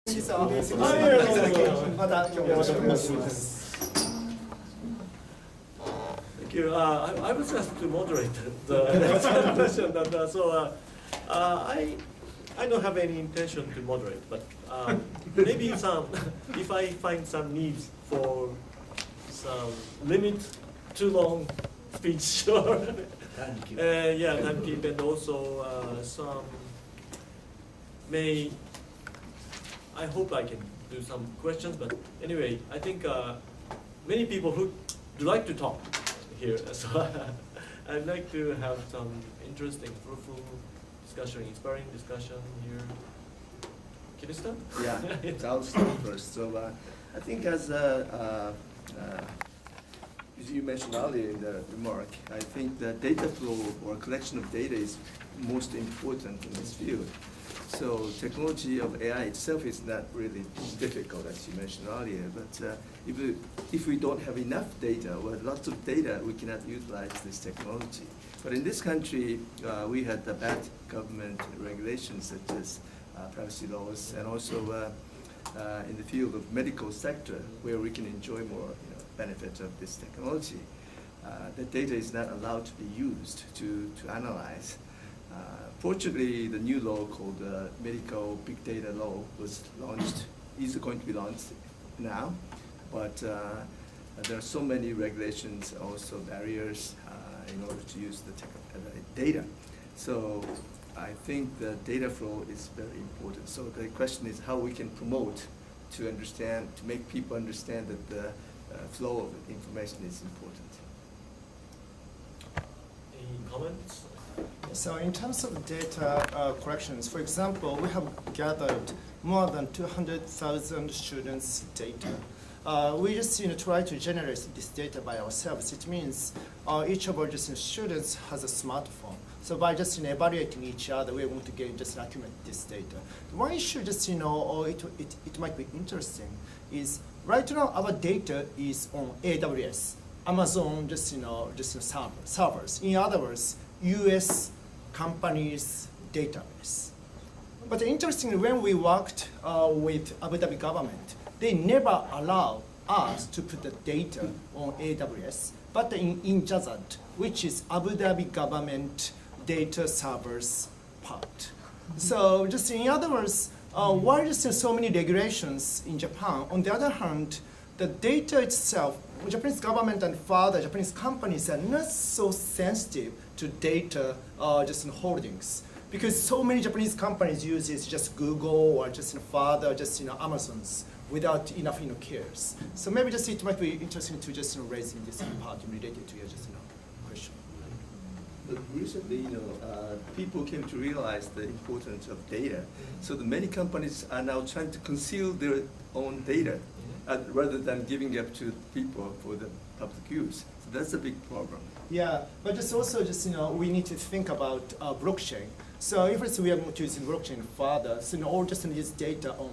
Thank you. I was asked to moderate the question, and I don't have any intention to moderate, but maybe if I find some needs for some limit too long speech or time keep, and also some I hope I can do some questions, but anyway, I think many people who would like to talk here, so I'd like to have some interesting, fruitful discussion, inspiring discussion here. Can you start? Yeah, I'll start first. So I think as you mentioned earlier in the remark, I think the data flow or collection of data is most important in this field. So technology of AI itself is not really difficult, as you mentioned earlier, but if we don't have enough data or lots of data, we cannot utilize this technology. But in this country, we had the bad government regulations such as privacy laws, and also in the field of medical sector, where we can enjoy more benefits of this technology. The data is not allowed to be used to analyze. Fortunately, the new law called Medical Big Data Law was launched, is going to be launched now, but there are so many regulations, also barriers in order to use the data. So I think the data flow is very important. So the question is how we can promote to understand, to make people understand that the flow of information is important. Any comments? So in terms of data collections, for example, we have gathered more than 200,000 students' data. We just try to generate this data by ourselves. It means each of our students has a smartphone. So by just evaluating each other, we want to get accumulate this data. One issue it might be interesting is right now our data is on AWS, Amazon servers. In other words, US companies' database. But interestingly, when we worked with Abu Dhabi government, they never allow us to put the data on AWS, but in Jazad, which is Abu Dhabi government data servers part. So just in other words, why is there so many regulations in Japan? On the other hand, the data itself, Japanese government and further Japanese companies are not so sensitive to data holdings, because so many Japanese companies use just Google or further Amazon's without enough cares. So maybe it might be interesting to raise in this part related to your question. But recently, people came to realize the importance of data. So the many companies are now trying to conceal their own data rather than giving up to people for the public use. So that's a big problem. Yeah, but we need to think about blockchain. So if we are going to use blockchain further, so all this data on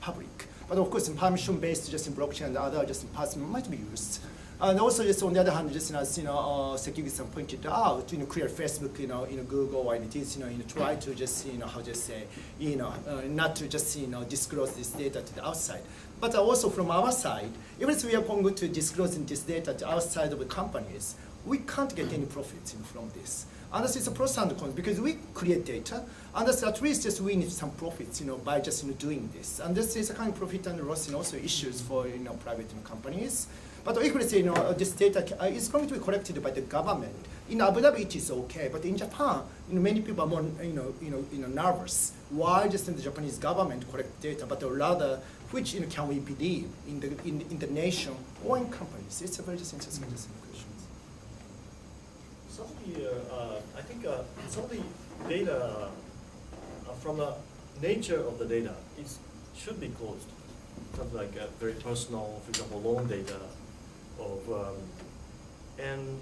public. But of course, permission-based blockchain and other paths might be used. And also, on the other hand, as Sekiguchi-san pointed out, clear Facebook, Google, and it is, try to not to disclose this data to the outside. But also from our side, even if we are going to disclose this data to outside of the companies, we can't get any profits from this. And this is a pros and cons, because we create data, and that's at least we need some profits, by doing this. And this is a kind of profit and loss, also issues for private companies. But equally, this data is going to be collected by the government. In Abu Dhabi, it is okay, but in Japan, many people are more, nervous. Why just the Japanese government collect data, but rather which can we believe in the nation or in companies? It's a very interesting question. Some of the, I think some of the data from the nature of the data should be closed. Something like very personal, for example, loan data, and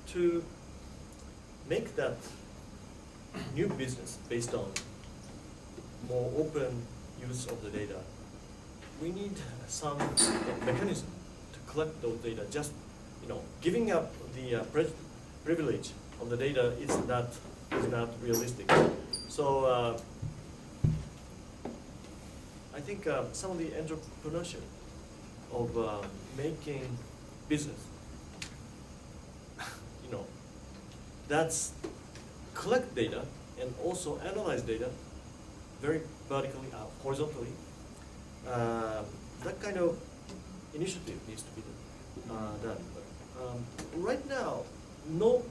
to make that new business based on more open use of the data, we need some mechanism to collect those data. Just giving up the privilege of the data is not realistic. So I think some of the entrepreneurship of making business, that's collect data and also analyze data very vertically, horizontally. That kind of initiative needs to be done. Right now, no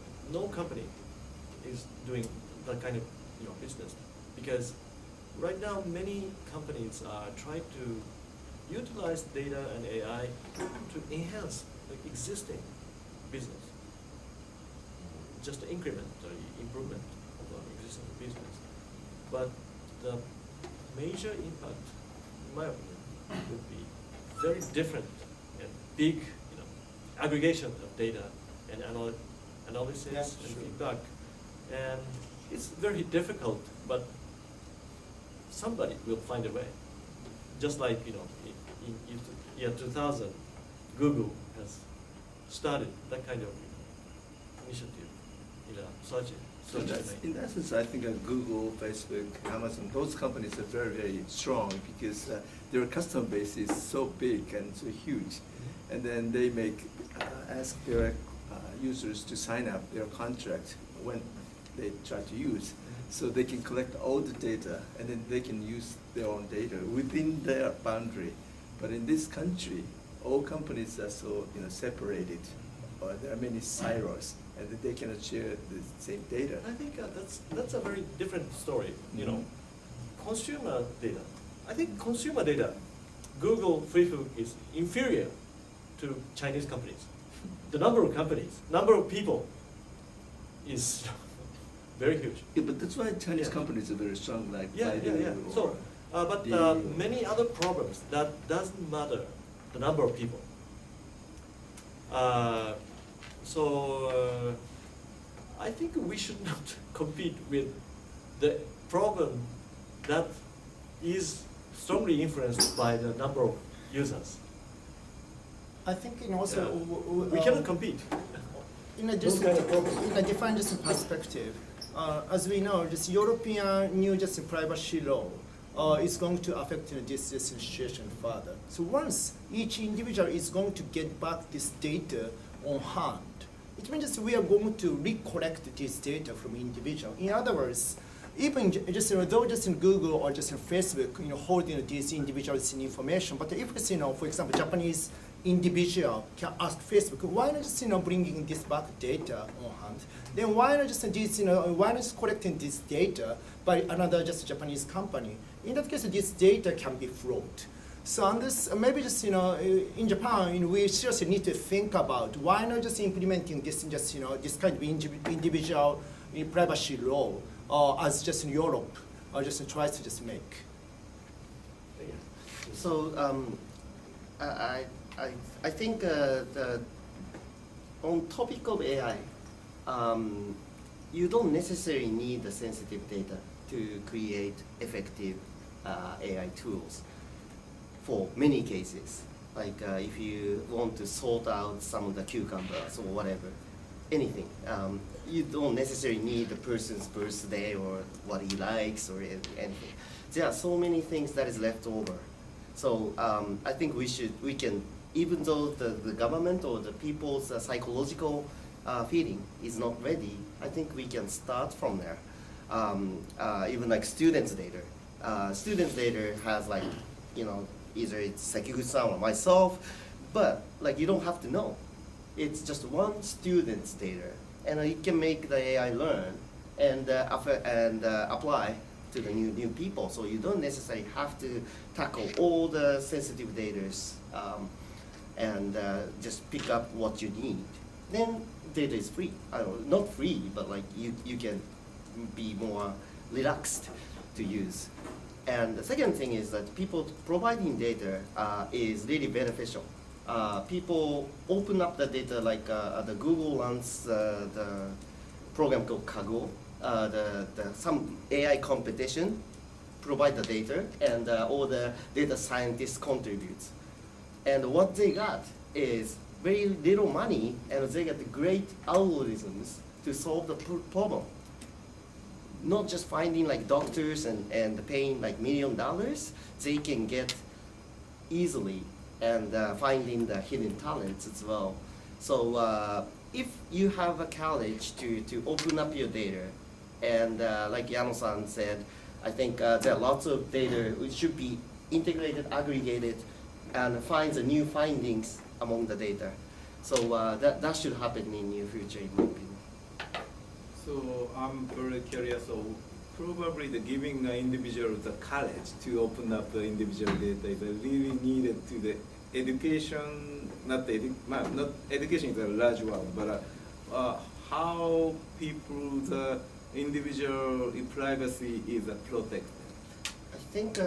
company is doing that kind of business, because right now many companies are trying to utilize data and AI to enhance the existing business, just increment or improvement of the existing business. But the major impact, in my opinion, would be very different and big, aggregation of data and analysis Yeah, and sure. feedback. And it's very difficult, but somebody will find a way. Just like, in year 2000, Google has started that kind of initiative in a search So that's, in that sense, I think Google, Facebook, Amazon, those companies are very, very strong because their customer base is so big and so huge. And then they ask their users to sign up their contract when they try to use. So they can collect all the data and then they can use their own data within their boundary. But in this country, all companies are so separated, or there are many silos, and that they cannot share the same data. I think that's a very different story. Consumer data. I think consumer data, Google, Facebook is inferior to Chinese companies. The number of companies, number of people is very huge. Yeah, but that's why Chinese Yeah. companies are very strong, like Yeah. Baidu So, or but the- many other problems that doesn't matter the number of people. I think we should not compete with the problem that is strongly influenced by the number of users. I think also We cannot compete. in a Those kind of problems. in a different perspective, as we know, this European new privacy law is going to affect this situation further. So once each individual is going to get back this data on hand, it means we are going to recollect this data from individual. In other words, even though just in Google or just in Facebook, holding these individuals information, but if it's, for example, Japanese individual can ask Facebook, why not just bringing this back data on hand? Then why not just why not collecting this data by another Japanese company? In that case, this data can be fraud. So on this, maybe just in Japan, we seriously need to think about why not just implementing this this kind of individual privacy law as just in Europe, or just tries to just make. So I think on topic of AI, you don't necessarily need the sensitive data to create effective AI tools for many cases. Like if you want to sort out some of the cucumbers or whatever, anything. You don't necessarily need the person's birthday or what he likes or anything. There are so many things that is left over. So I think we can, even though the government or the people's psychological feeling is not ready, I think we can start from there. Even like students' data. Students' data has like, either it's Sekiguchi-san or myself, but like you don't have to know. It's just one student's data, and it can make the AI learn and apply to the new people. So you don't necessarily have to tackle all the sensitive data and just pick up what you need. Then data is free. Not free, but like you can be more relaxed to use. And the second thing is that people providing data is really beneficial. People open up the data like the Google runs the program called Kaggle, some AI competition, provide the data, and all the data scientists contribute. And what they got is very little money, and they get great algorithms to solve the problem. not just finding like doctors and paying like $1 million, they can get easily and finding the hidden talents as well. So if you have a college to open up your data, and like Yano-san said, I think there are lots of data which should be integrated, aggregated, and find the new findings among the data. So that should happen in near future, in my opinion. So I'm very curious. So probably the giving an individual the courage to open up the individual data is really needed to the education. Not education is a large word, but how people the individual privacy is protected. I think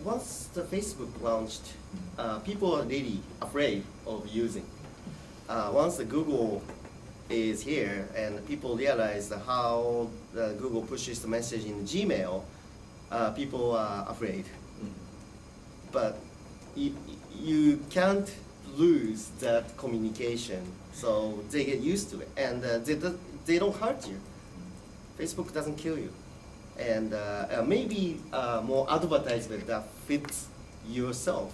once the Facebook launched, people are really afraid of using. Once the Google is here and people realize how Google pushes the message in Gmail, people are afraid. But you can't lose that communication, so they get used to it, and they don't hurt you. Facebook doesn't kill you. And maybe more advertisement that fits yourself,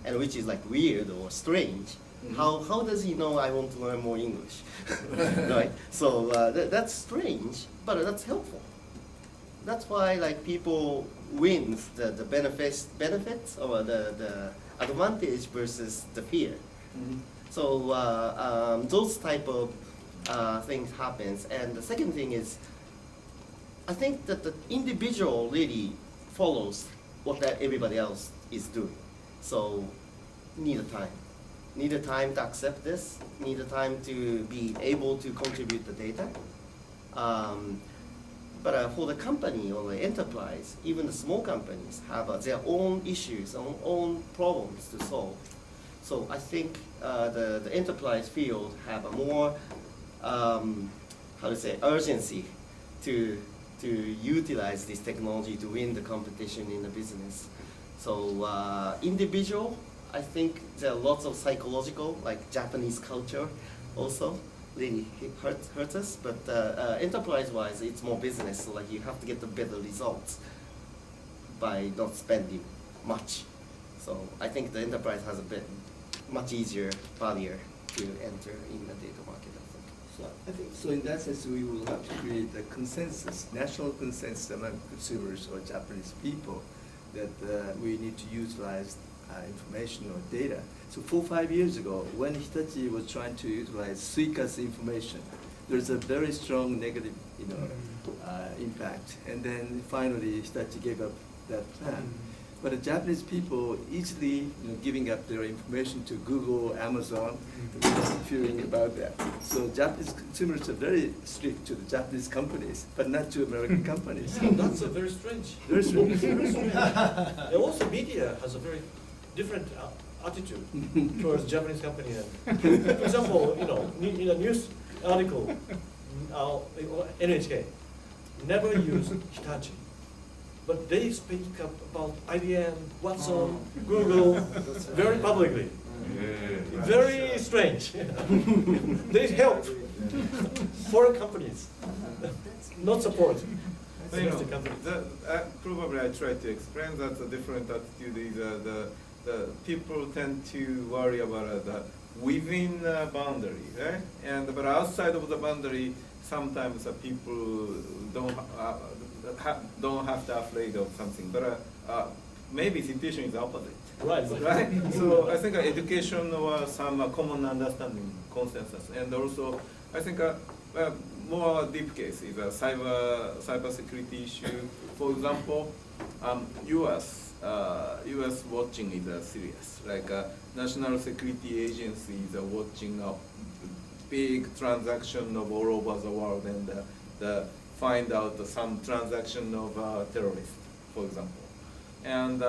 and which is like weird or strange. How does he know I want to learn more English? Right? So that's strange, but that's helpful. That's why like people wins the benefits or the advantage versus the fear. So those type of things happens. And the second thing is, I think that the individual really follows what that everybody else is doing. So need a time. Need a time to accept this, need a time to be able to contribute the data. But for the company or the enterprise, even the small companies have their own issues, own problems to solve. So I think the enterprise field have a more, urgency to utilize this technology to win the competition in the business. So individual, I think there are lots of psychological, like Japanese culture also really hurts us, but enterprise-wise, it's more business, so like you have to get the better results by not spending much. So I think the enterprise has a bit much easier barrier to enter in the data market, I think. So in that sense, we will have to create a consensus, national consensus among consumers or Japanese people that we need to utilize information or data. So 4 or 5 years ago, when Hitachi was trying to utilize Suica's information, there's a very strong negative, impact. And then finally, Hitachi gave up that plan. But the Japanese people easily, giving up their information to Google, Amazon, fearing about that. So Japanese consumers are very strict to the Japanese companies, but not to American companies. That's a very strange. Very strange. Very strange. And also media has a very different attitude towards Japanese company. For example, in a news article, NHK never use Hitachi, but they speak up about IBM, Watson, Google, very publicly. Very strange. They help foreign companies, not support. domestic company. Probably I try to explain that the different attitude is the people tend to worry about the within the boundary, right? But outside of the boundary, sometimes people don't have to afraid of something. But maybe situation is opposite. Right. Right. So I think education or some common understanding, consensus, and also I think more deep case is a cyber security issue. For example, U.S. watching is serious. Like national security agencies are watching a big transaction of all over the world and find out some transaction of terrorists, for example, and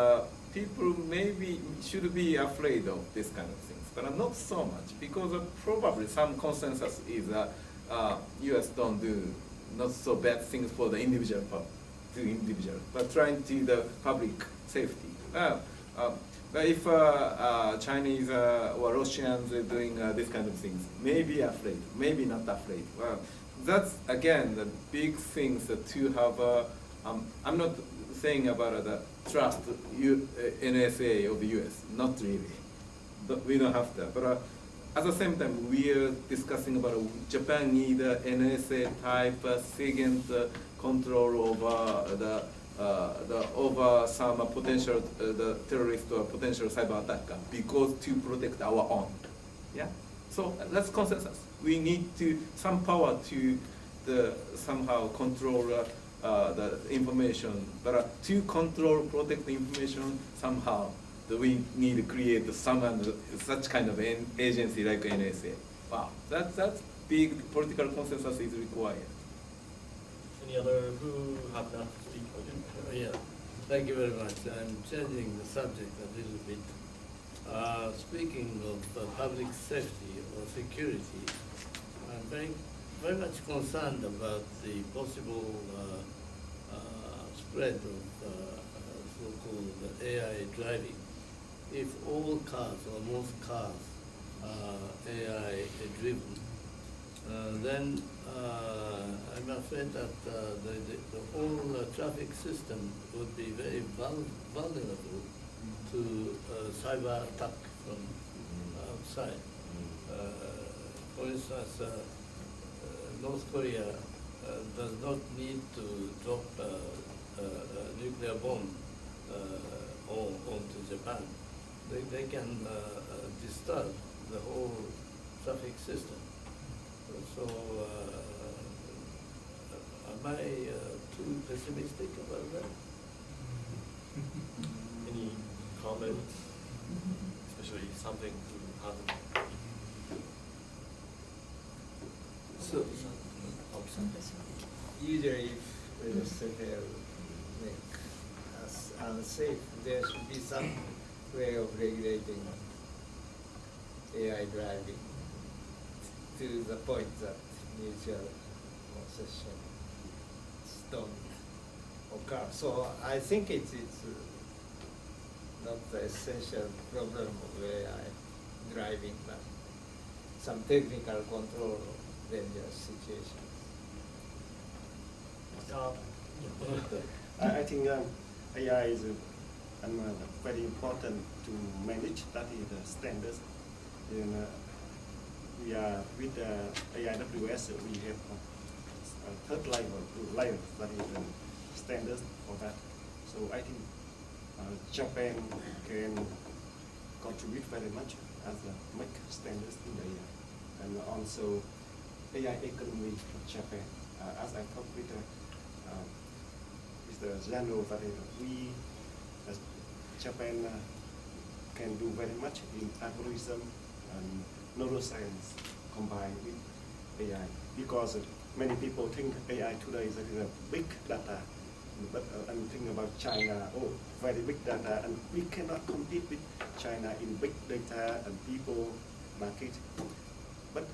people maybe should be afraid of this kind of things, but not so much because probably some consensus is U.S. don't do not so bad things for the individual, but trying to the public safety. But if Chinese or Russians are doing this kind of things, maybe afraid, maybe not afraid. that's again the big things that to have. I'm not saying about the trust NSA of the U.S. Not really. We don't have that. But at the same time, we are discussing about Japan need NSA type second control over over some potential the terrorist or potential cyber attacker because to protect our own. Yeah. So that's consensus. We need to some power to somehow control the information, but to control, protect the information somehow, we need to create such kind of an agency like NSA. Wow, that's big political consensus is required. Any other who have not speak? Yeah, thank you very much. I'm changing the subject a little bit. Speaking of public safety or security, I'm very much concerned about the possible spread of so-called AI driving. If all cars or most cars are AI driven, then I'm afraid that the whole traffic system would be very vulnerable to cyber attack from outside. For instance, North Korea does not need to drop a nuclear bomb onto Japan. They can disturb the whole traffic system. So, am I too pessimistic about that? Any comments, especially something who haven't? So, usually if the civil make us unsafe, there should be some way of regulating AI driving to the point that mutual concession don't occur. So I think it's not the essential problem of AI driving, but some technical control of dangerous situations. I think AI is very important to manage. That is the standards. And we are with AIWS. We have a third layer that is the standards for that. So I think Japan can contribute very much as a make standards in the AI, and also AI economy of Japan. As I talked with the general, that we as Japan can do very much in algorithm and neuroscience combined with AI, because many people think AI today is a big data, but I'm thinking about China, oh, very big data, and we cannot compete with China in big data and people market. But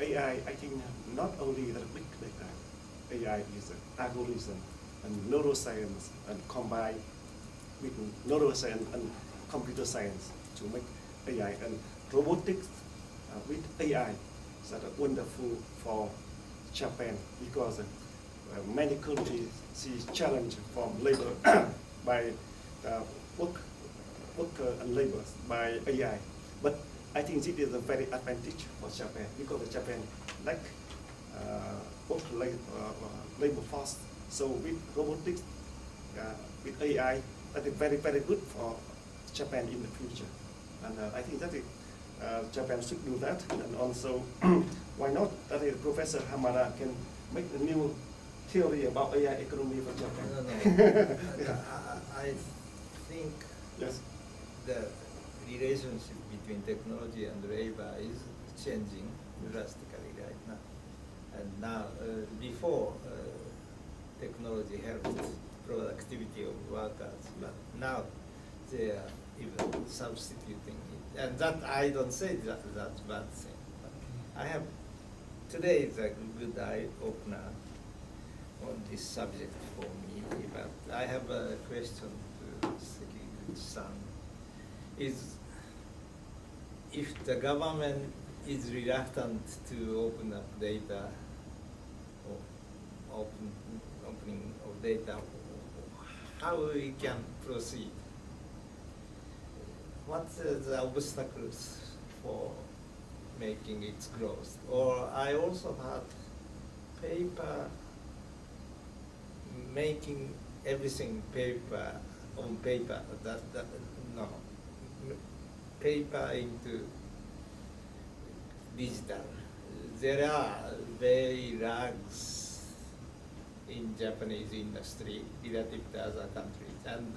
AI, I think not only the big data, AI is algorithm and neuroscience and combined with neuroscience and computer science to make AI, and robotics with AI is wonderful for Japan, because many countries see challenge from labor by worker and labor by AI. But I think this is a very advantage for Japan, because Japan lack labor force. So with robotics, with AI, that is very, very good for Japan in the future. And I think that is, Japan should do that. And also, why not? That is, Professor Hamada can make a new theory about AI economy for Japan. No. I think Yes. the relationship between technology and labor is changing drastically right now. And now, before, technology helped productivity of workers, but now they are even substituting it. And that, I don't say that's bad thing. But I have, today is a good eye-opener on this subject for me, but I have a question to Sekiguchi-san. Is, if the government is reluctant to open up data opening of data, how we can proceed? What are the obstacles for making its growth? Or I also had paper, making everything paper on paper. No, paper into digital. There are very lags in Japanese industry relative to other countries, and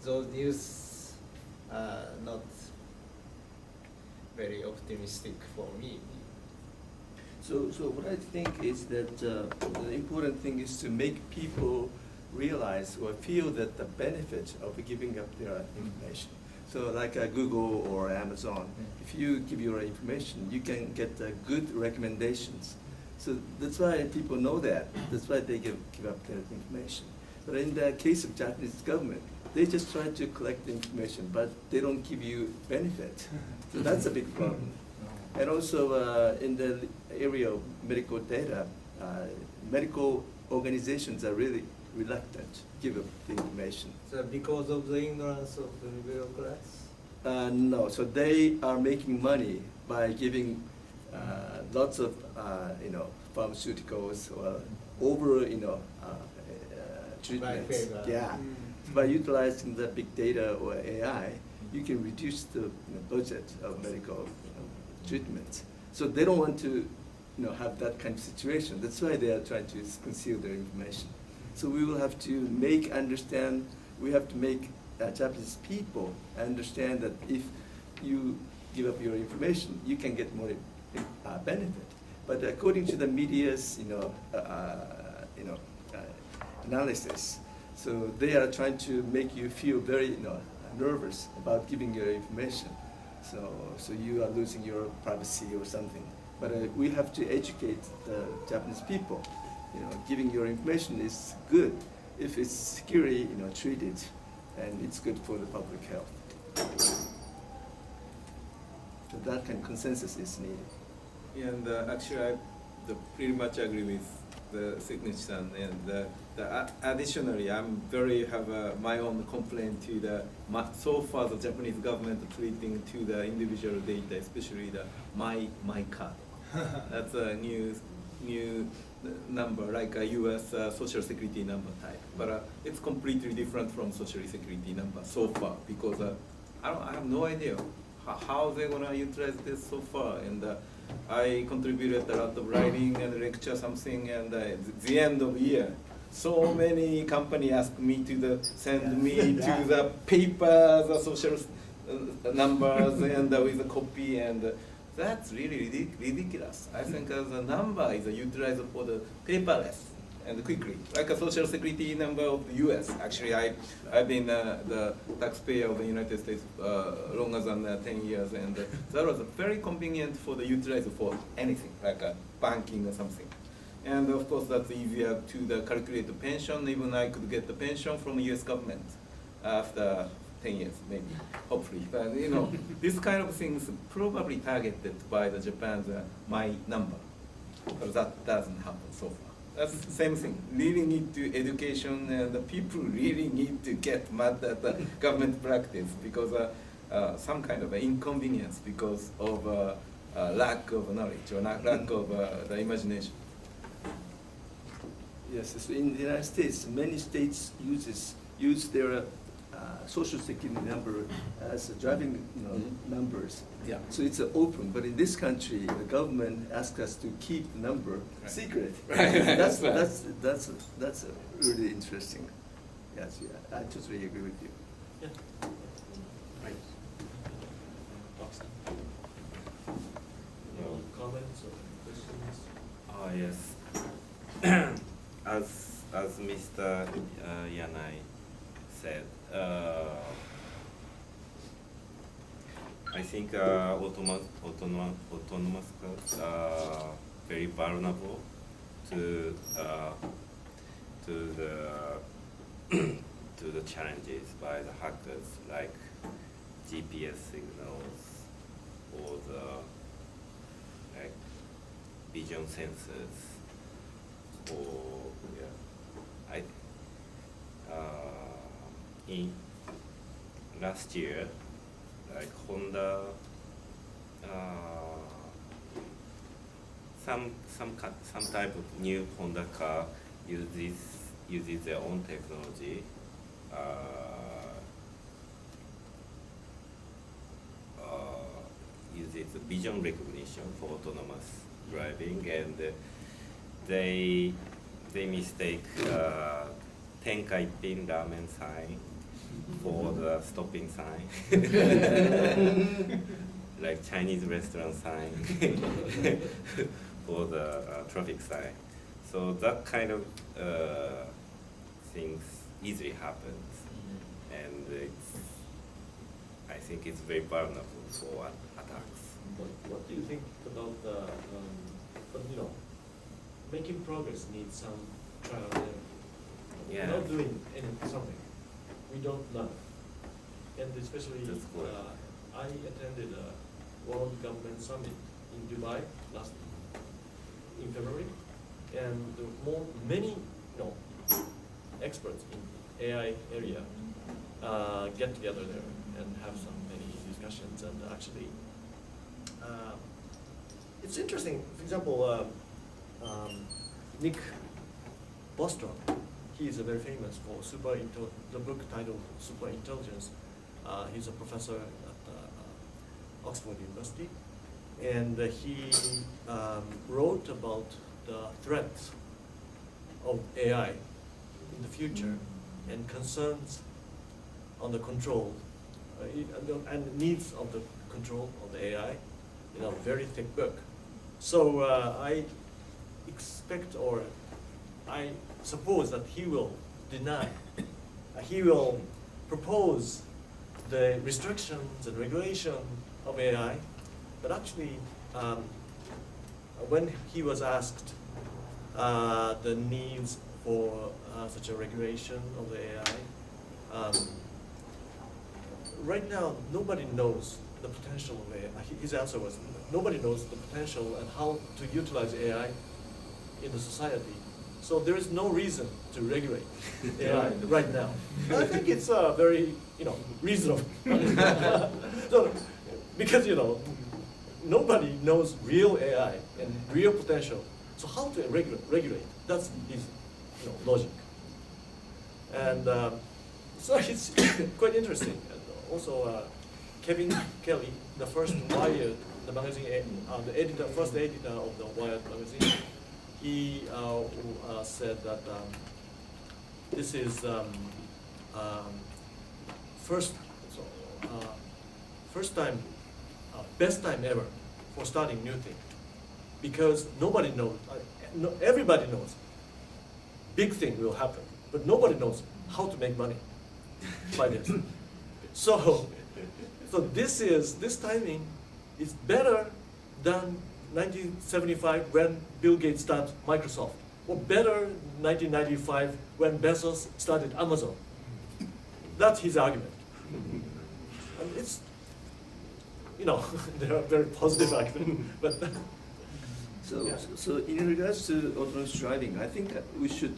those news are not very optimistic for me. So what I think is that the important thing is to make people realize or feel that the benefit of giving up their information. So like Google or Amazon, if you give your information, you can get good recommendations. So that's why people know that. That's why they give up their information. But in the case of Japanese government, they just try to collect the information, but they don't give you benefit. So that's a big problem. And also in the area of medical data, medical organizations are really reluctant to give up the information. So because of the ignorance of the bureaucrats? No, so they are making money by giving lots of pharmaceuticals or over treatments. favor. Yeah, by utilizing the big data or AI, you can reduce the budget of medical treatment. So they don't want to have that kind of situation. That's why they are trying to conceal their information. So we will have to make Japanese people understand that if you give up your information, you can get more benefit. But according to the media's analysis, so they are trying to make you feel very nervous about giving your information. So you are losing your privacy or something. But we have to educate the Japanese people. Giving your information is good if it's securely treated, and it's good for the public health. So that kind of consensus is needed. And actually, I pretty much agree with the Signichi-san. And additionally, I'm have my own complaint to so far the Japanese government treating to the individual data, especially the my card. That's a new number, like a U.S. Social Security number type. But it's completely different from Social Security number so far, because I have no idea how they're going to utilize this so far. And I contributed a lot of writing and lecture something, and at the end of the year, so many companies asked me to send me to the paper, the social numbers, and with a copy, and that's really ridiculous. I think the number is utilized for the paperless and quickly, like a Social Security number of the U.S. Actually, I've been the taxpayer of the United States longer than 10 years, and that was very convenient for the utilize for anything, like banking or something. And of course, that's easier to calculate the pension. Even I could get the pension from the U.S. government after 10 years, maybe, hopefully. But this kind of things probably targeted by the Japan's my number, but that doesn't happen so far. That's the same thing. Really need to education, and the people really need to get mad at the government practice, because some kind of inconvenience because of lack of knowledge or lack of the imagination. Yes, so in the United States, many states use their social security number as driving numbers. Yeah. So it's open, but in this country, the government asks us to keep the number secret. Right. That's really interesting. Yes, yeah, I totally agree with you. Yeah. Right. Any comments or questions? Yes. As Mr. Yanai said, I think autonomous cars are very vulnerable to the challenges by the hackers, like GPS signals or the vision sensors or in last year, like Honda, some type of new Honda car uses their own technology. Uses vision recognition for autonomous driving, and they mistake Tenkaipin ramen sign for the stopping sign, like Chinese restaurant sign for the traffic sign. So that kind of things easily happens, and I think it's very vulnerable for attacks. What do you think about but making progress needs some trial and error. Yeah. We're not doing something we don't love, and especially That's good. I attended a World Government Summit in Dubai in February, and many experts in AI area get together there and have many discussions, and actually it's interesting. For example, Nick Bostrom, he is very famous for the book titled Super Intelligence. He's a professor at Oxford University, and he wrote about the threats of AI in the future and concerns on the control and needs of the control of the AI in a very thick book. So I expect, or I suppose that he will propose the restrictions and regulation of AI, but actually when he was asked the needs for such a regulation of the AI, right now nobody knows the potential of AI. His answer was, nobody knows the potential and how to utilize AI in the society. So there is no reason to regulate AI right now. I think it's very, reasonable. So, because nobody knows real AI and real potential. So how to regulate? That's his, logic. And so it's quite interesting. And also, Kevin Kelly, the first Wired, the magazine, the first editor of the Wired magazine, he said that this is first time, best time ever for starting new thing, because nobody knows. Everybody knows big thing will happen, but nobody knows how to make money by this. So this timing is better than 1975 when Bill Gates started Microsoft, or better 1995 when Bezos started Amazon. That's his argument. And it's, there are very positive arguments, but So in regards to autonomous driving, I think that we should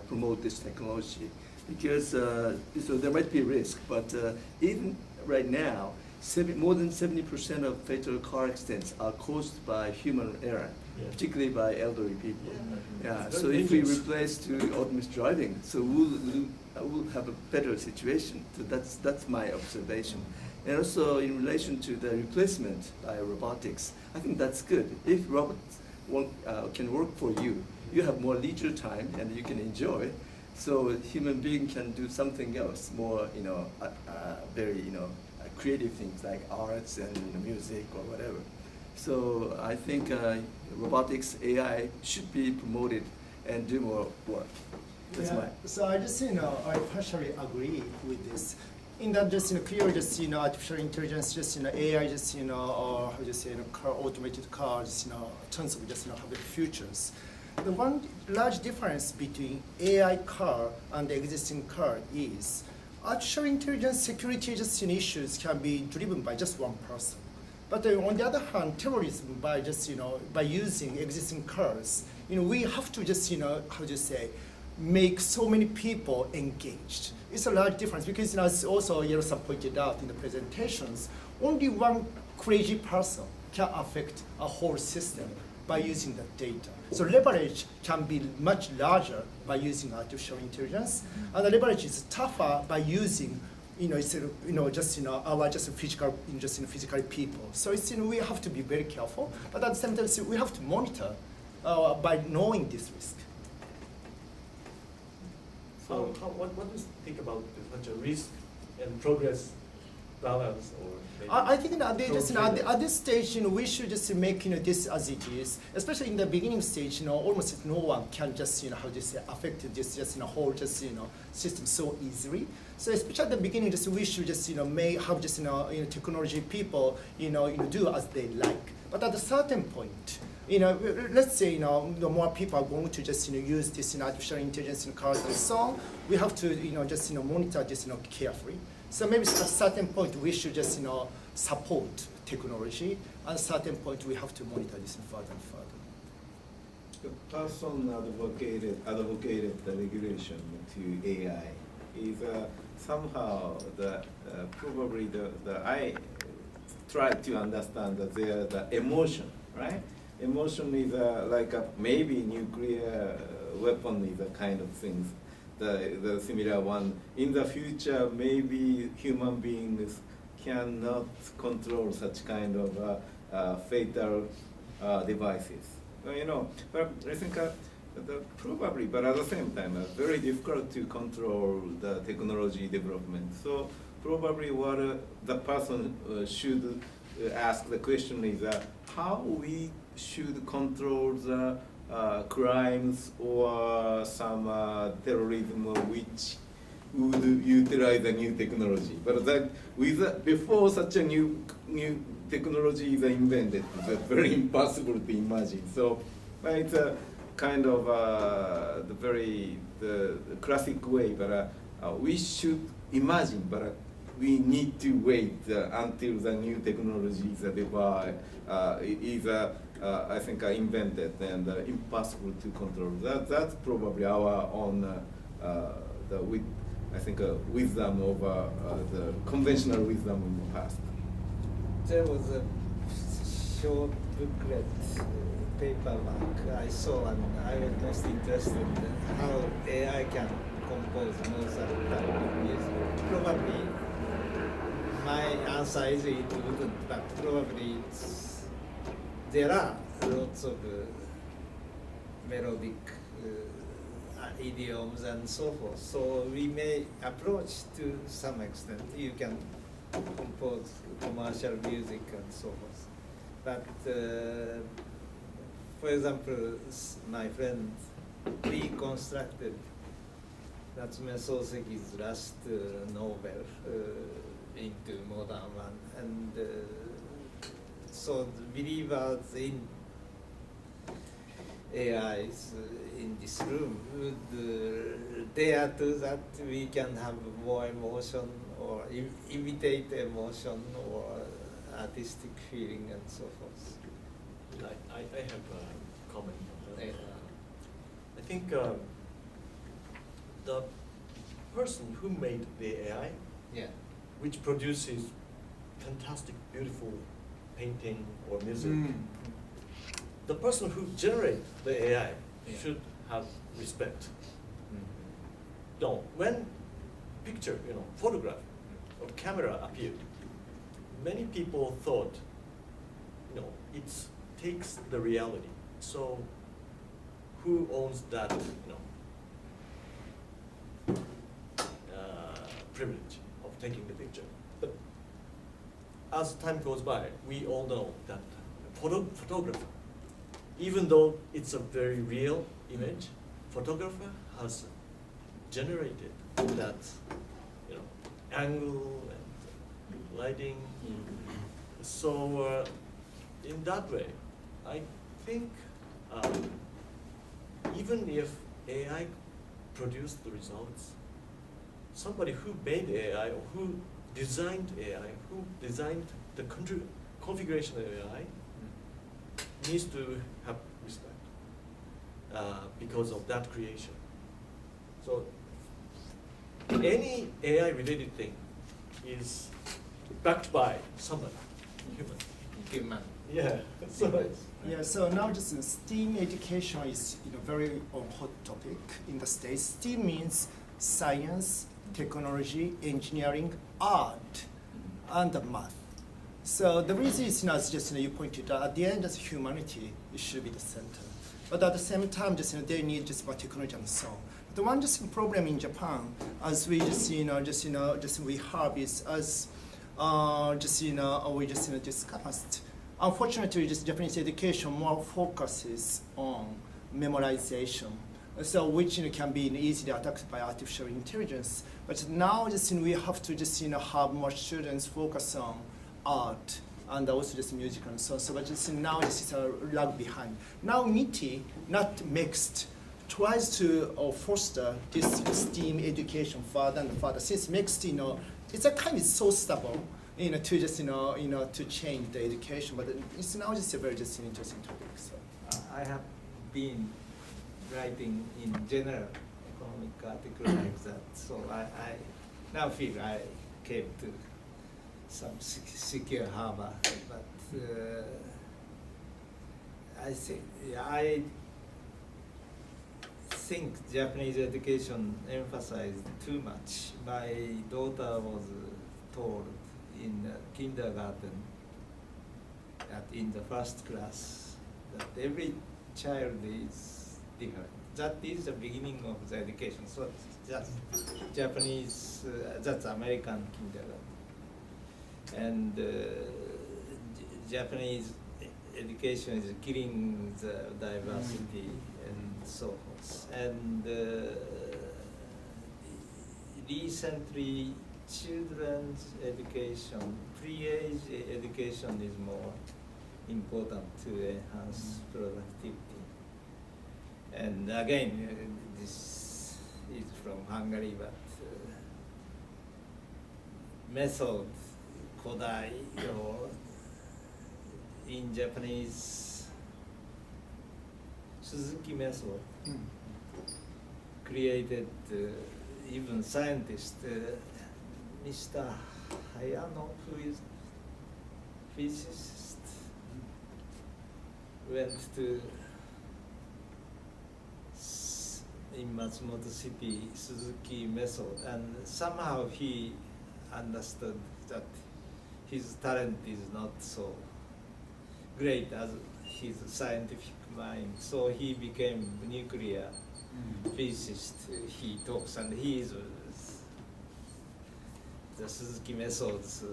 promote this technology, because so there might be risk, but even right now, more than 70% of fatal car accidents are caused by human error, particularly by elderly people. Yeah. So if we replace to autonomous driving, so we'll have a better situation. So that's my observation. And also in relation to the replacement by robotics, I think that's good. If robots can work for you, you have more leisure time and you can enjoy. So a human being can do something else, more very creative things like arts and music or whatever. So I think robotics, AI should be promoted and do more work. That's Yeah. So I just I partially agree with this. In that, just clearly, just artificial intelligence, just AI, just or how do you say, car, automated cars, tons of just have futures. The one large difference between AI car and the existing car is artificial intelligence security just issues can be driven by just one person. But on the other hand, terrorism by using existing cars, we have to just how do you say, make so many people engaged. It's a large difference because as also Yero-san pointed out in the presentations, only one crazy person can affect a whole system by using the data. So leverage can be much larger by using artificial intelligence, and the leverage is tougher by using our physical, physical people. So we have to be very careful, but at the same time, we have to monitor by knowing this risk. So what do you think about such a risk and progress balance, or maybe I think that at this stage, we should just make this as it is. Especially in the beginning stage, almost no one can just affect this whole system so easily. So especially at the beginning, we should just may have technology people do as they like. But at a certain point, let's say the more people are going to just use this artificial intelligence in cars and so on, we have to just monitor this carefully. So maybe at a certain point we should just support technology. At a certain point we have to monitor this further and further. The person advocated the regulation to AI is somehow probably I tried to understand that the emotion, right? Emotion is like maybe nuclear weapon is a kind of things, the similar one. In the future, maybe human beings cannot control such kind of fatal devices. But I think probably, but at the same time, very difficult to control the technology development. So probably what the person should ask the question is how we should control the crimes or some terrorism which would utilize a new technology. But that before such a new technology is invented, it's very impossible to imagine. So it's a kind of the classic way, but we should imagine, but we need to wait until the new technology is I think invented and impossible to control. That's probably our own I think wisdom of the conventional wisdom in the past. There was a short booklet paperback I saw, and I was most interested in how AI can compose most of music. Probably my answer is it wouldn't, but probably there are lots of melodic idioms and so forth. So we may approach to some extent. You can compose commercial music and so forth. But for example, my friend reconstructed Natsume Soseki's last novel into modern one, and so the believers in AIs in this room would dare to that we can have more emotion or imitate emotion or artistic feeling and so forth. I have a comment on that. I think the person who made the AI, Yeah. which produces fantastic, beautiful painting or music, the person who generates the AI should have respect. No, when picture, photograph or camera appeared, many people thought, it takes the reality. So who owns that, privilege of taking the picture? But as time goes by, we all know that photographer, even though it's a very real image, photographer has generated that, angle and lighting. So in that way, I think even if AI produced the results, somebody who made AI or who designed AI, who designed the configuration of AI, needs to have respect because of that creation. So any AI related thing is backed by someone, human. Human. Yeah. So, Yeah, so now just STEAM education is very hot topic in the States. STEAM means science, technology, engineering, art, and math. So the reason is as just you pointed out, at the end, as humanity, it should be the center. But at the same time, just they need just about technology and so on. The one just problem in Japan, as we just we have is as we just discussed. Unfortunately, just Japanese education more focuses on memorization, so which can be easily attacked by artificial intelligence. But now just we have to just have more students focus on art and also just music and so on. So but just now this is a lag behind. Now MITI, not mixed, tries to foster this STEAM education further and further. Since mixed, it's a kind of so stubborn. To just to change the education, but it's now just a very just interesting topic. So I have been writing in general economic article like that, so I now feel I came to some secure harbor, but I think Japanese education emphasized too much. My daughter was told in kindergarten, in the first class, that every child is different. That is the beginning of the education. So that's Japanese, that's American kindergarten. And Japanese education is killing the diversity and so forth. And recently, children's education, pre-age education is more important to enhance productivity. And again, this is from Hungary, but method, Kodai, or in Japanese, Suzuki method, created even scientists. Mr. Hayano, who is physicist, went to in Matsumoto City Suzuki method, and somehow he understood that his talent is not so great as his scientific mind. So he became nuclear physicist. He talks, and he is the Suzuki methods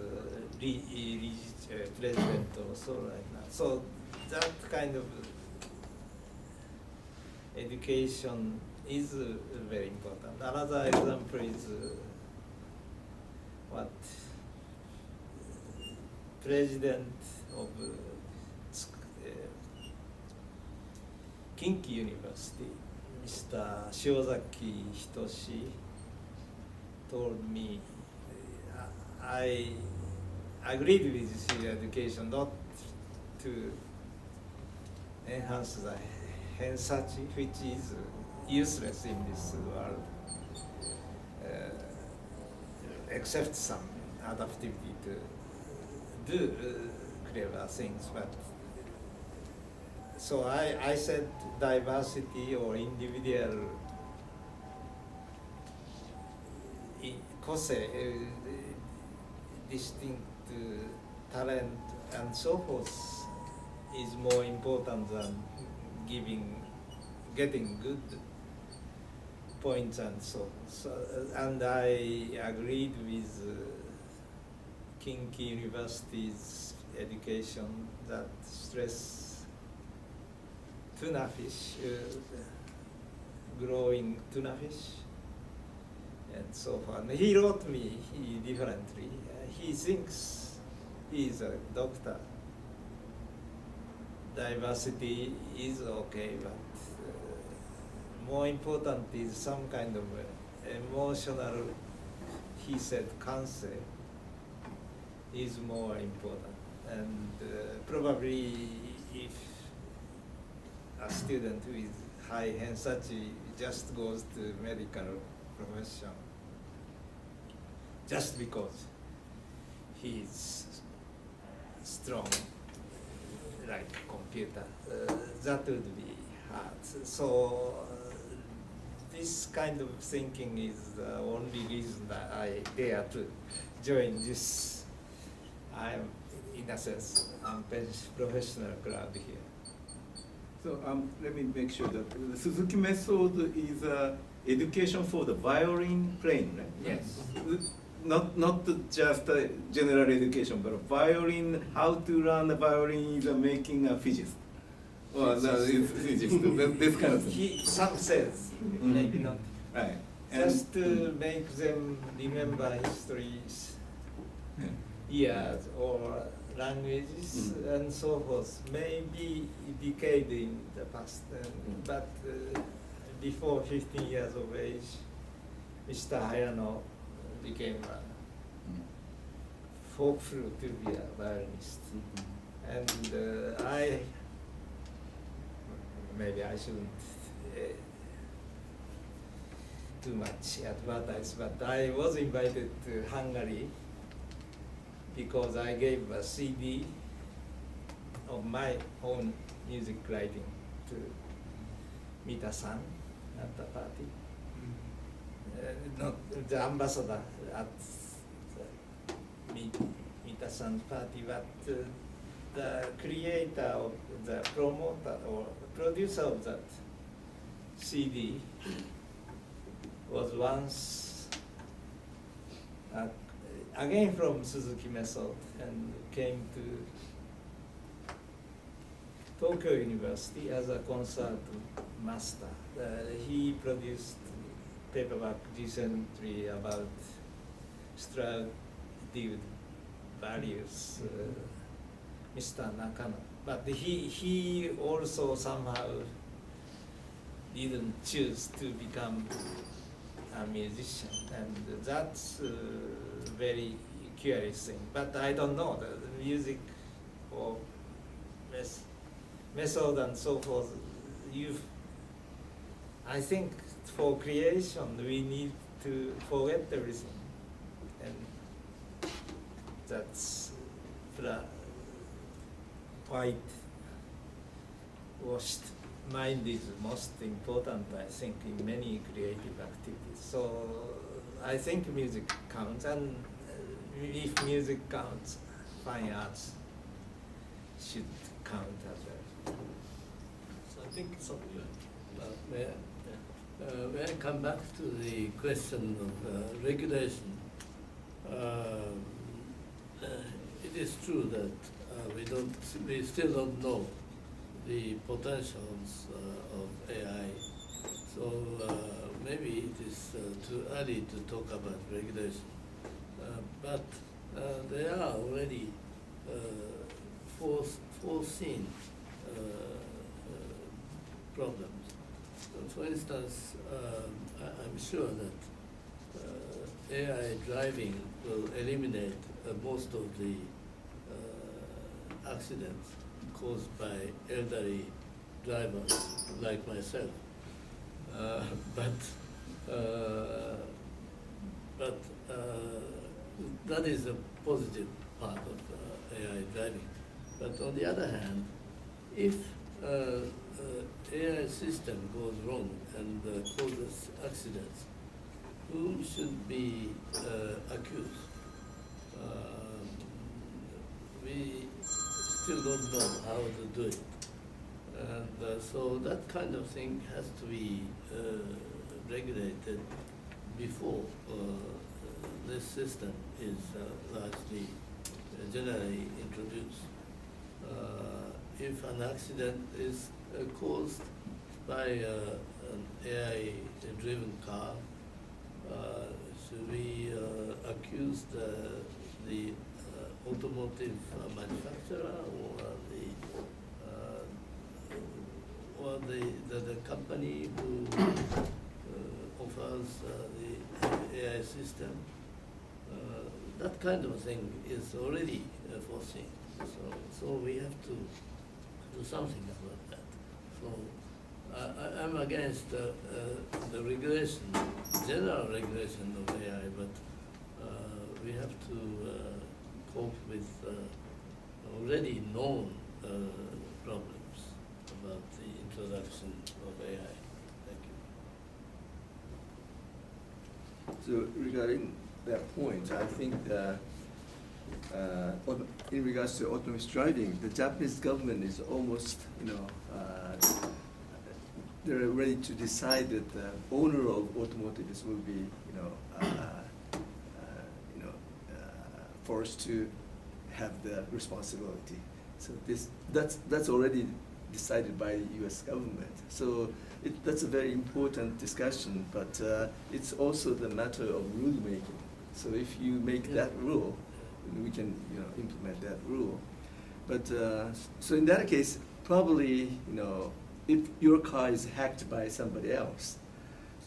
president also right now. So that kind of education is very important. Another example is what president of Kinki University, Mr. Shiozaki Hitoshi, told me, I agreed with his education not to enhance the hensachi, which is useless in this world, except some adaptivity to do clever things. But so I said diversity or individual distinct talent and so forth is more important than getting good points and so. And I agreed with Kinki University's education that stress tuna fish, growing tuna fish, and so on. He wrote me differently. He thinks he is a doctor. Diversity is okay, but more important is some kind of emotional, he said, cancer is more important. And probably if a student with high Hensachi just goes to medical profession just because he's strong like computer. That would be hard. So this kind of thinking is the only reason that I dare to join this. I'm, in a sense, I'm professional club here. So let me make sure that the Suzuki method is education for the violin playing, right? Yes. Not just general education, but violin, how to learn the violin is making a physicist. Well, physicist, this kind of thing. Some says, maybe not. Right. Just to make them remember histories, years or languages and so forth. Maybe a decade in the past, but before 15 years of age, Mr. Hayano became a folk flute to be a violinist. And maybe I shouldn't too much advertise, but I was invited to Hungary because I gave a CD of my own music writing to Mita-san at the party. Not the ambassador at Mita-san's party, but the creator of the promoter or producer of that CD was once again from Suzuki method and came to Tokyo University as a concert master. He produced paperback recently about Stradiv values, Mr. Nakano. But he also somehow didn't choose to become a musician, and that's a very curious thing. But I don't know, the music or method and so forth, I think for creation we need to forget everything, and that's white washed mind is most important, I think, in many creative activities. So I think music counts, and if music counts, fine arts should count as well. So I think something May I come back to the question of regulation? It is true that we still don't know the potentials of AI. So maybe it is too early to talk about regulation. But there are already foreseen problems. For instance, I'm sure that AI driving will eliminate most of the accidents caused by elderly drivers like myself. But that is a positive part of AI driving. But on the other hand, if AI system goes wrong and causes accidents, who should be accused? We still don't know how to do it. And so that kind of thing has to be regulated before this system is largely generally introduced. If an accident is caused by an AI-driven car, should we accuse the automotive manufacturer or the company who offers the AI system? That kind of thing is already foreseen. So we have to do something about that. So I'm against the regulation, general regulation of AI, but we have to cope with already known problems about the introduction of AI. Thank you. So regarding that point, I think that in regards to autonomous driving, the Japanese government is almost, they're ready to decide that the owner of automotives will be, forced to have the responsibility. So that's already decided by the U.S. government. So that's a very important discussion, but it's also the matter of rule making. So if you make that rule, we can implement that rule. But so in that case, probably if your car is hacked by somebody else,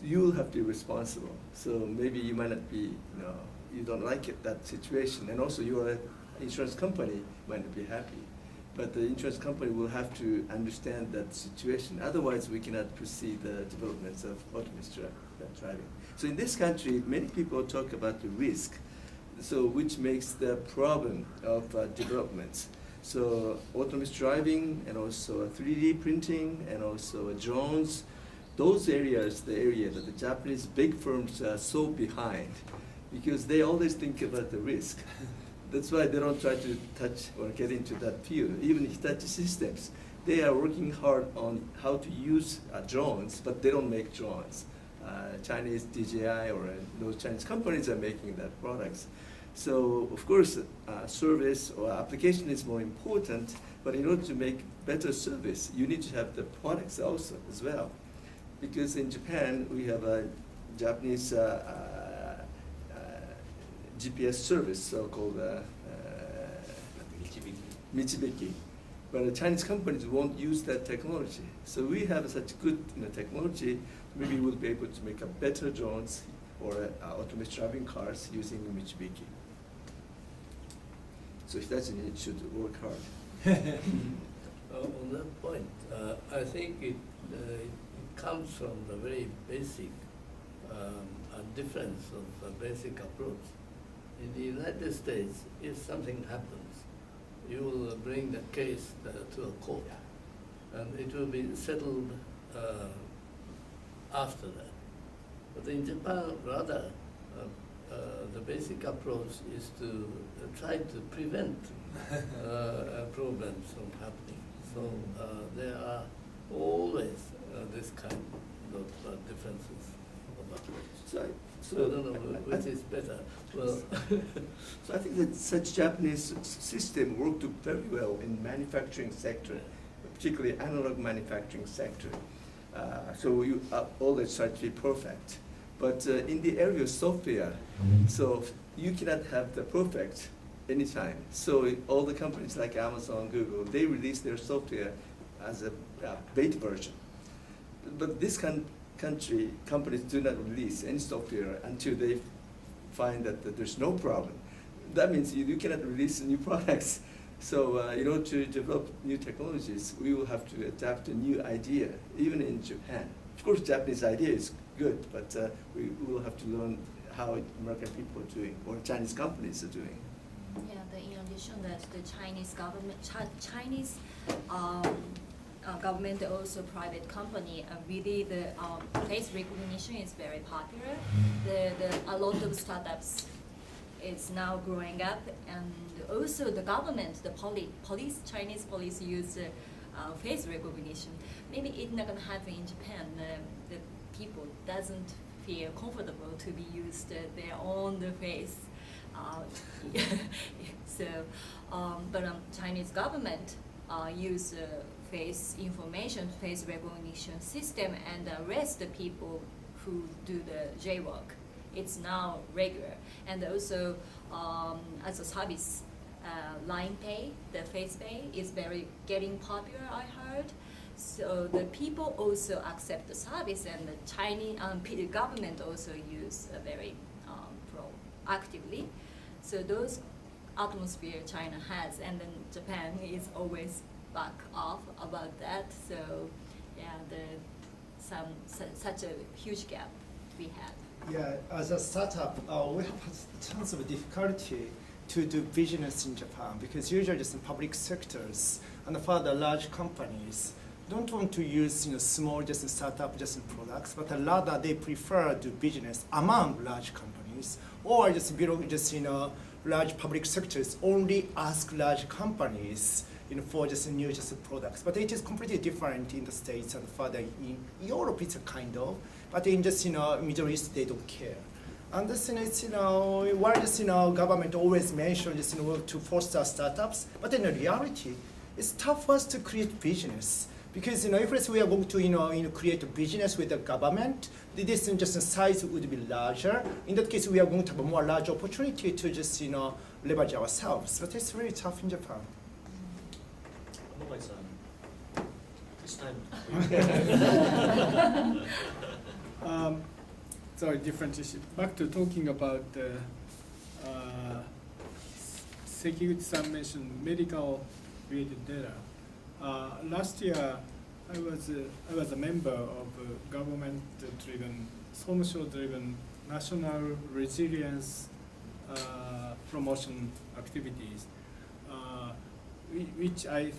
you will have to be responsible. So maybe you might not be you don't like it, that situation, and also your insurance company might not be happy. But the insurance company will have to understand that situation. Otherwise, we cannot proceed the developments of autonomous driving. So in this country, many people talk about the risk, so which makes the problem of developments. So autonomous driving and also 3D printing and also drones, those areas, the area that the Japanese big firms are so behind, because they always think about the risk. That's why they don't try to touch or get into that field. Even Hitachi Systems, they are working hard on how to use drones, but they don't make drones. Chinese DJI or those Chinese companies are making that products. So of course, service or application is more important, but in order to make better service, you need to have the products also as well. Because in Japan, we have a Japanese GPS service, so-called Michibiki. But the Chinese companies won't use that technology. So we have such good technology, maybe we'll be able to make a better drones or autonomous driving cars using Michibiki. So Hitachi should work hard. On that point, I think it comes from the very basic difference of the basic approach. In the United States, if something happens, you will bring the case to a court, and it will be settled after that. But in Japan, rather, the basic approach is to try to prevent problems from happening. So there are always this kind of differences of approach. So I don't know which is better. Well, so I think that such Japanese system worked very well in manufacturing sector, particularly analog manufacturing sector. So you always try to be perfect. But in the area of software, so you cannot have the perfect anytime. So all the companies like Amazon, Google, they release their software as a beta version. But this country, companies do not release any software until they find that there's no problem. That means you cannot release new products. So in order to develop new technologies, we will have to adapt a new idea, even in Japan. Of course, Japanese idea is good, but we will have to learn how American people are doing, or Chinese companies are doing. Yeah, in addition that the Chinese government, government, also private company, really the face recognition is very popular. A lot of startups is now growing up, and also the government, the police, Chinese police use face recognition. Maybe it's not gonna happen in Japan. The people doesn't feel comfortable to be used their own face. But Chinese government use face information, face recognition system, and arrest the people who do the jaywalk. It's now regular, and also as a service, line pay, the face pay is getting popular, I heard. So the people also accept the service, and the Chinese government also use very proactively. So those atmosphere China has, and then Japan is always back off about that. So yeah, such a huge gap we had. Yeah, as a startup, we have tons of difficulty to do business in Japan because usually just in public sectors and further large companies don't want to use small just startup just in products, but rather they prefer to do business among large companies or just below just large public sectors only ask large companies for just new just products. But it is completely different in the States and further in Europe it's a kind of, but in just Middle East they don't care. And this it's why just government always mention just to foster startups, but in reality it's tough for us to create business. Because if we are going to create a business with the government, this just size would be larger. In that case, we are going to have a more large opportunity to just leverage ourselves. But it's really tough in Japan. This time. Sorry, different issue. Back to talking about Sekiguchi-san mentioned medical-related data. Last year, I was a member of government-driven, social-driven national resilience promotion activities, which I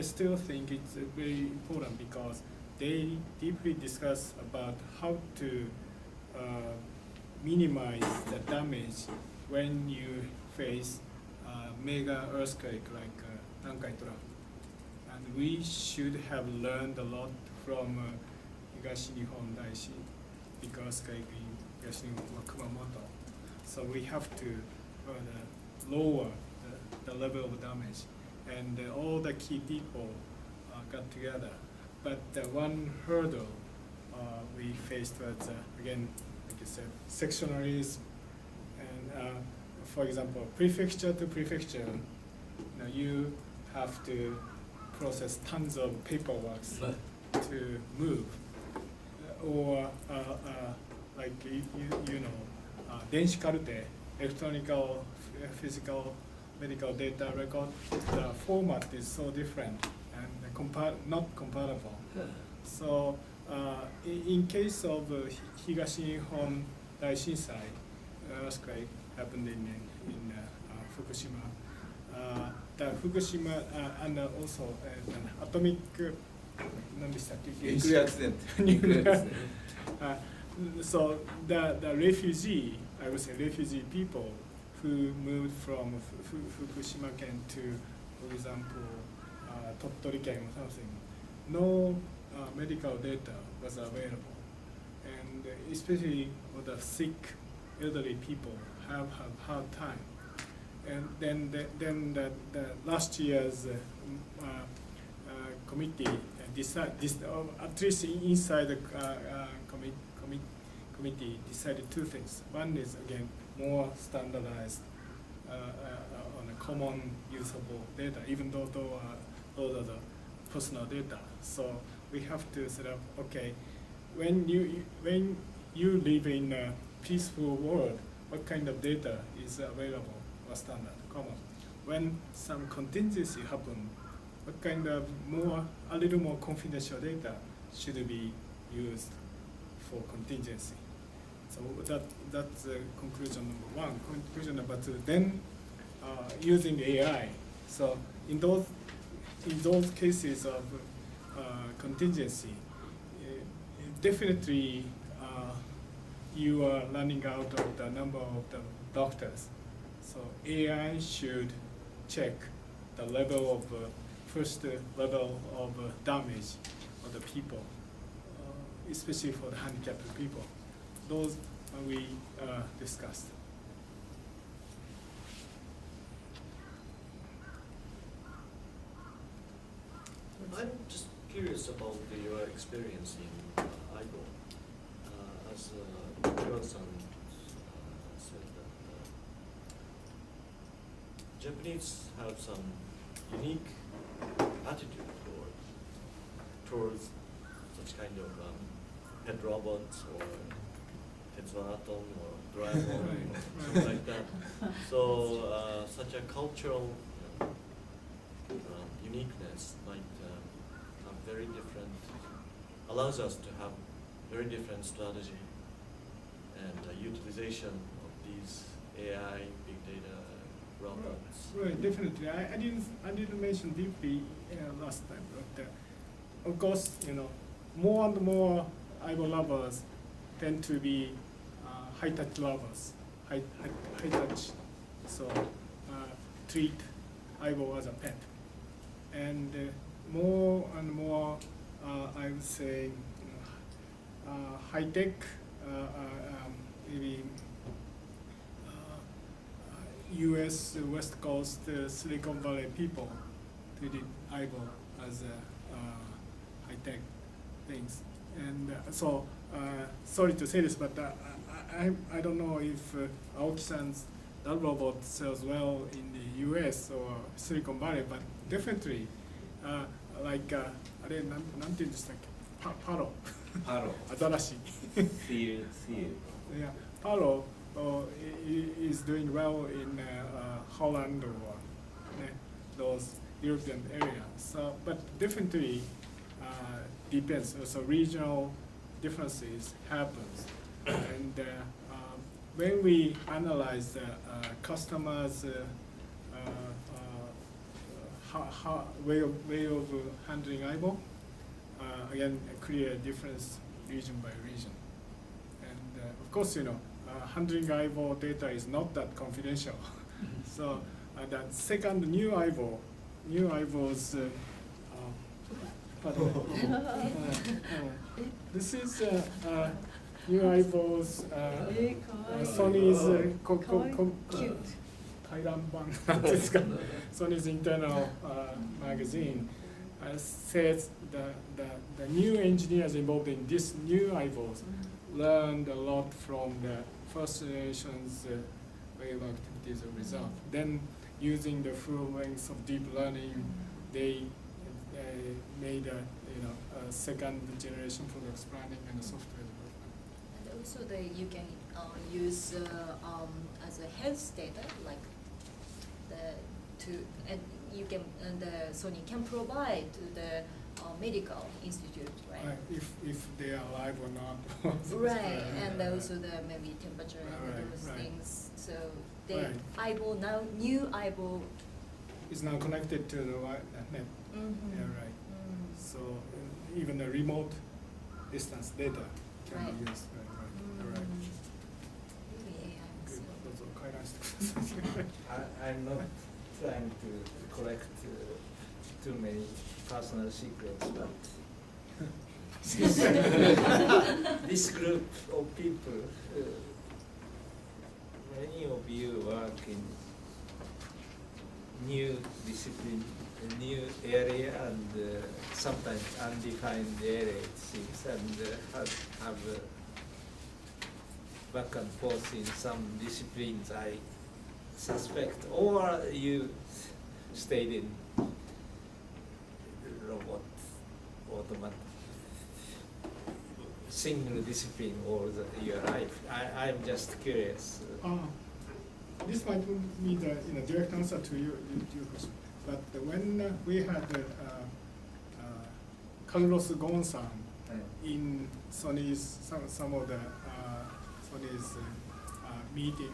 still think it's very important because they deeply discuss about how to minimize the damage when you face mega earthquake like Nankai-Toran. And we should have learned a lot from Higashi Nihon Daishi because Higashi Nihon Kumamoto. So we have to lower the level of damage. And all the key people got together. But one hurdle we faced was, again, like you said, sectionalism. And for example, prefecture to prefecture, you have to process tons of paperwork to move. Or like, denshi karuté, electronic, physical, medical data record, the format is so different and not compatible. So in case of Higashi Nihon Daishinsai, earthquake happened in Fukushima. The Fukushima and also an atomic nuclear accident. So the refugee, I would say refugee people who moved from Fukushima Ken to, for example, Tottori Ken or something, no medical data was available. And especially for the sick elderly people have hard time. And then the last year's committee at least inside the committee decided two things. One is again more standardized on a common usable data, even though those are the personal data. So we have to set up, okay, when you live in a peaceful world, what kind of data is available or standard, common? When some contingency happen, what kind of a little more confidential data should be used for contingency? So that's conclusion number one. Conclusion number two, then using AI. So in those cases of contingency, definitely you are running out of the number of the doctors. So AI should check the level of first level of damage of the people, especially for the handicapped people. Those we discussed. I'm just curious about your experience in Aigo. As Kira-san said that Japanese have some unique attitude towards such kind of pet robots or Tetsuaton or Doraemon or something like that. So such a cultural uniqueness might have very different, allows us to have very different strategy and utilization of these AI, big data, robots. Right, definitely. I didn't mention deeply last time, but of course, more and more Aibo lovers tend to be high touch lovers, high touch. So treat Aibo as a pet, and more and more, I would say, high tech, maybe. U.S. West Coast Silicon Valley people treated Aibo as high-tech things, and so sorry to say this, but I don't know if Aoki-san's that robot sells well in the U.S. or Silicon Valley, but definitely like あれなんていうんでしたっけパロ新しい See you. Yeah, Palo is doing well in Holland or those European areas. So, but definitely depends. So regional differences happens, and when we analyze customers' way of handling Aibo, again, a clear difference region by region. And of course, handling Aibo data is not that confidential. So that second new Aibo's, this is new Aibo's Sony's Cute. Thailand版なんですかSony's internal magazine says the new engineers involved in this new Aibos learned a lot from the first generation's way of activities and result. Then, using the full length of deep learning, they made a second generation products planning and software development. And also you can use as a health data, like Sony can provide to the medical institute, right? If they are alive or not. Right, and also the maybe temperature and those things. So the Aibo now, new Aibo is now connected to the net. Mm-hmm. Yeah, right. So even the remote distance data can be used. Right. Really AI. Good. So. I'm not trying to collect too many personal secrets, but this group of people, many of you work in new discipline, a new area, and sometimes undefined area it seems, and have back and forth in some disciplines, I suspect, or you stayed in robot, automatic, single discipline all your life. I'm just curious. This might be the direct answer to your question. But when we had Carlos Gon-san in Sony's, some of the Sony's meeting,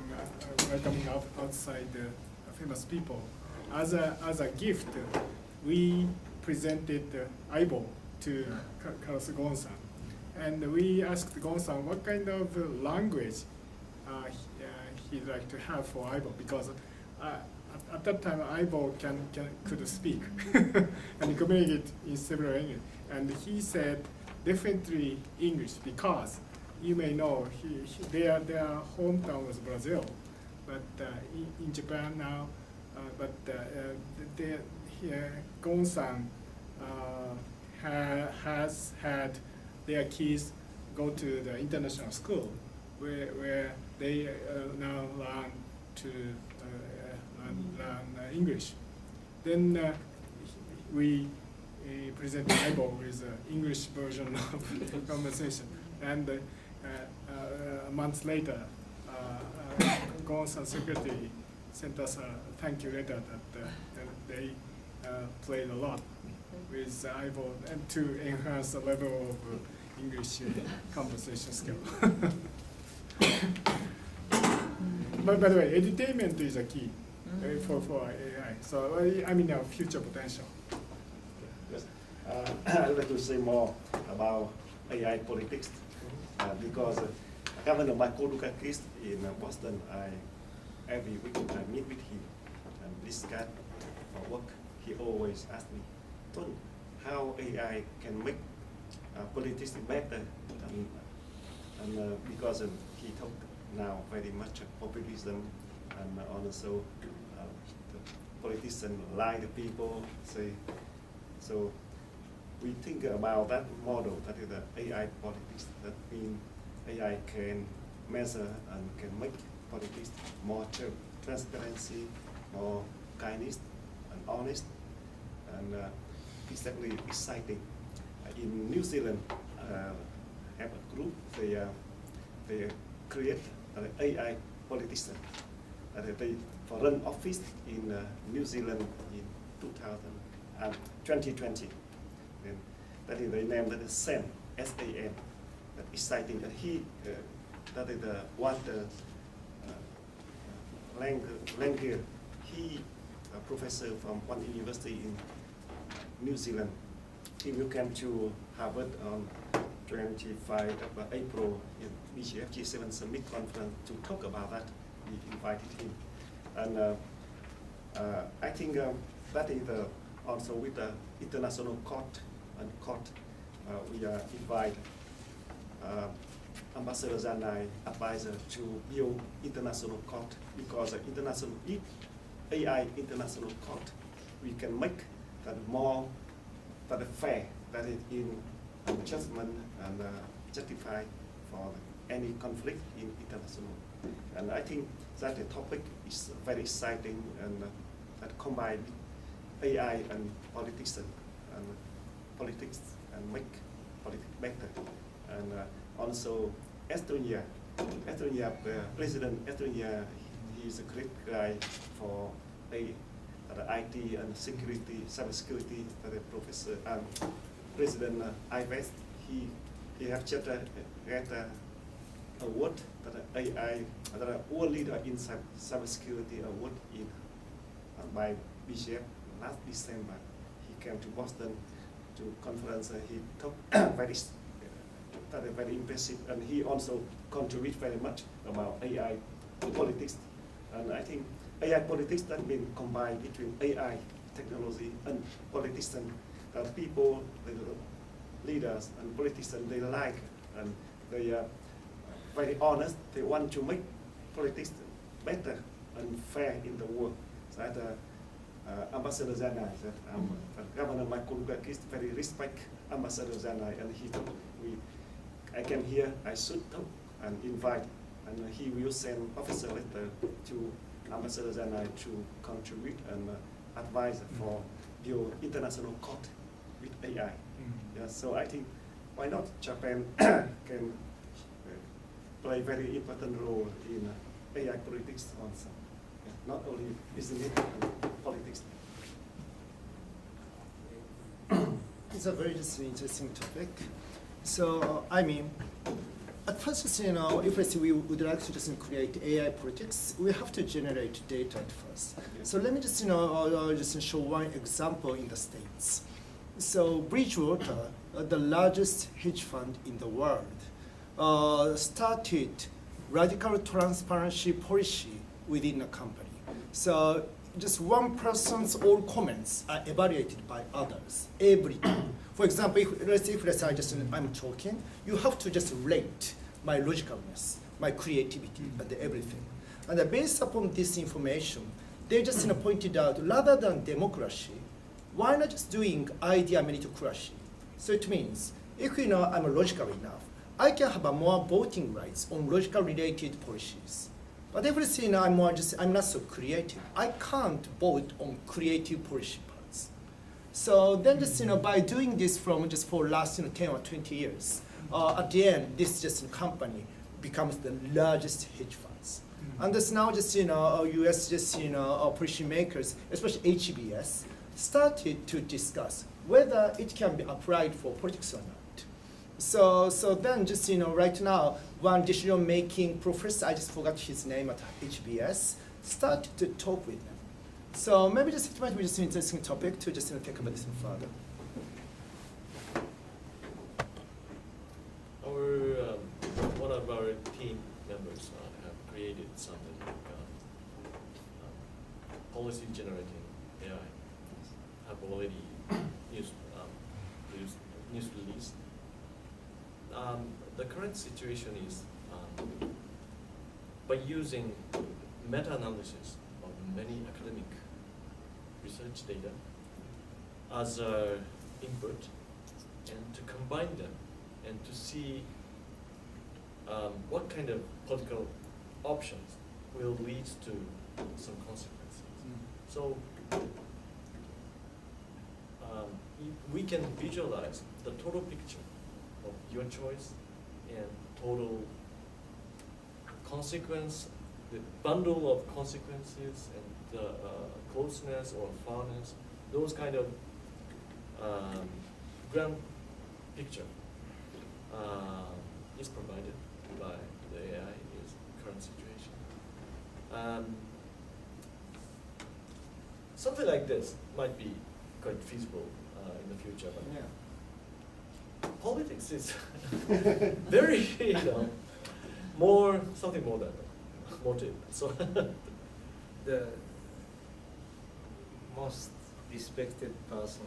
welcoming outside the famous people, as a gift, we presented Aibo to Carlos Gon-san. And we asked Gon-san what kind of language he'd like to have for Aibo, because at that time Aibo could speak and communicate in several languages. And he said definitely English, because you may know their hometown was Brazil, but in Japan now, Gon-san has had their kids go to the international school, where they now learn English. Then we present Aibo with an English version of the conversation, and a month later, Gon-san's secretary sent us a thank you letter that they played a lot with Aibo, and to enhance the level of English conversation skill. But by the way, edutainment is a key for AI. So I mean, future potential. Yes. I would like to say more about AI politics because Governor Michael Dukakis in Boston, every week I meet with him and discuss work. He always asks me, Tony, how AI can make politics better, and because he talk now very much populism, and also the politicians lie to people. So we think about that model, that is the AI politics. That means AI can measure and can make politics more transparency, more kindness and honest, and exactly exciting. In New Zealand, have a group, they create an AI politician. They for run office in New Zealand in 2020. And that is they named it SAM, S-A-M. That exciting. And he, that is the Walter Langer. He a professor from one university in New Zealand. He will come to Harvard on 25 of April in BGF G7 Summit Conference to talk about that. We invited him. And I think that is also with the International Court and Court, we are invited Ambassador Zanai advisor to build international court because international AI international court, we can make that more that fair, that is in judgment and justify for any conflict in international. And I think that the topic is very exciting and that combine AI and politics and make politics better. And also Estonia, President Estonia, he is a great guy for IT and security, cybersecurity. Professor President Ives, he have just get award that AI, world leader in cybersecurity award in by BGF last December. He came to Boston to conference. He talked very impressive, and he also contribute very much about AI politics. And I think AI politics that been combined between AI technology and politicians. That people, the leaders and politicians, they like, and they are very honest. They want to make politics better and fair in the world. So that Ambassador Zanai, Governor Michael Dukakis very respect Ambassador Zanai, and he told I came here, I should talk and invite, and he will send official letter to Ambassador Zanai to contribute and advise for your international court with AI. Yeah, so I think why not Japan can play very important role in AI politics also. Yeah, not only business and politics. It's a very interesting topic. So, I mean, at first, if we would like to just create AI politics, we have to generate data at first. So let me just, just show one example in the States. So Bridgewater, the largest hedge fund in the world, started radical transparency policy within a company. So just one person's all comments are evaluated by others every time. For example, if I'm talking, you have to just rate my logicalness, my creativity, and everything. And based upon this information, they just pointed out, rather than democracy, why not just doing idea meritocracy? So it means, if I'm logical enough, I can have a more voting rights on logical related policies. But everything I'm not so creative. I can't vote on creative policy parts. So then just by doing this for last 10 or 20 years, at the end this company becomes the largest hedge funds. And this now U.S. policy makers, especially HBS, started to discuss whether it can be applied for politics or not. So then just, right now, one decision-making professor, I just forgot his name at HBS, started to talk with them. So maybe just it might be just an interesting topic to just think about this further. One of our team members have created something like policy generating AI. Have already produced news release. The current situation is by using meta-analysis of many academic research data as input, and to combine them and to see what kind of political options will lead to some consequences. So we can visualize the total picture of your choice and total consequence, the bundle of consequences and closeness or farness, those kind of grand picture is provided by the AI in its current situation. Something like this might be quite feasible in the future, but Yeah. politics is very, something more than motive. So The most respected person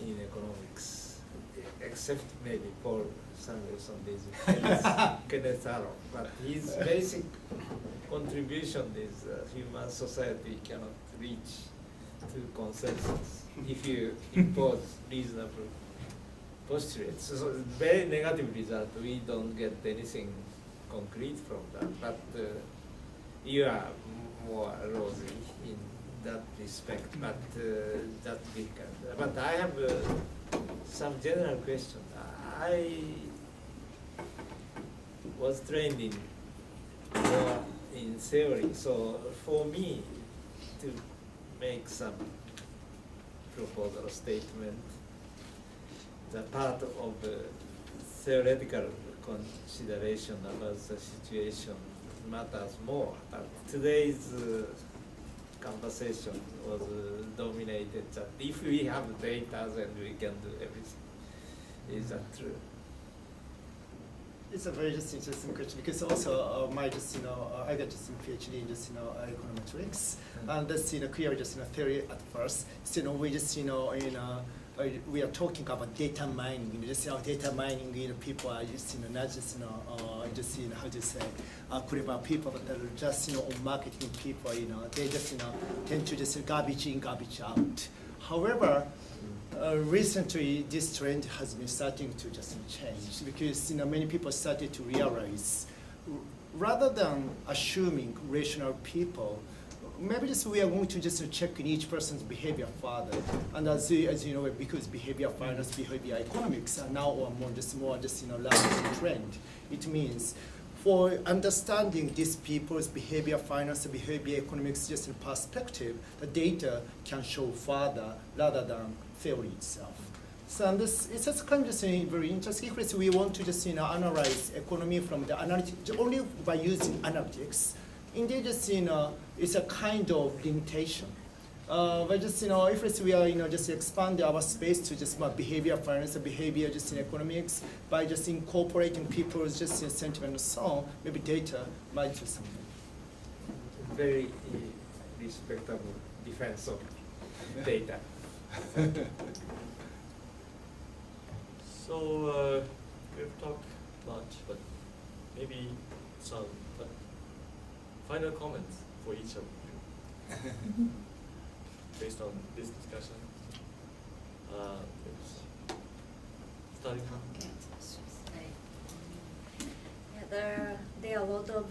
in economics, except maybe Paul Samuelson, is Kenneth Arrow. But his basic contribution is human society cannot reach to consensus if you impose reasonable postulates. So very negative result, we don't get anything concrete from that. But you are more rosy in that respect, but that we can. But I have some general question. I was trained in more in theory, so for me to make some proposal statement, the part of the theoretical consideration about the situation matters more. But today's conversation was dominated that if we have data, then we can do everything. Is that true? It's a very just interesting question because also I got just a PhD in just econometrics, and that's clear just theory at first. So we just we are talking about data mining. Just data mining. People are just not just just how to say clever people that are just marketing people. They just tend to just garbage in, garbage out. However, recently this trend has been starting to just change because many people started to realize rather than assuming rational people, maybe just we are going to just check in each person's behavior further. And as you know, because behavior finance, behavior economics are now more large trend. It means for understanding these people's behavior finance, behavior economics, just in perspective, the data can show further rather than theory itself. So it's just kind of just very interesting because we want to just analyze economy from the analytics only by using analytics. Indeed, just it's a kind of limitation. But just if we are just expand our space to just behavior finance, behavior just in economics by just incorporating people's just sentiment and so on, maybe data might do something. Very respectable defense of data. So we've talked much, but maybe some final comments for each of you based on this discussion. Starting from. Yeah, there are a lot of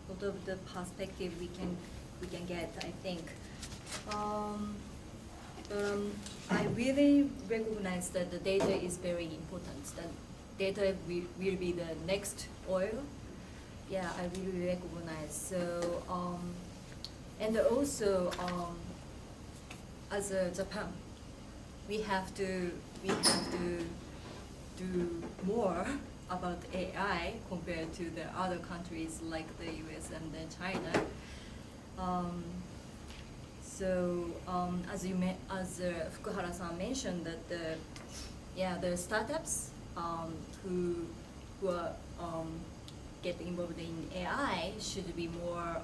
lot of the perspective we can get, I think. I really recognize that the data is very important. That data will be the next oil. Yeah, I really recognize. So, and also as a Japan, we have to do more about AI compared to the other countries like the US and then China. As Fukuhara-san mentioned, that the startups who are get involved in AI should be more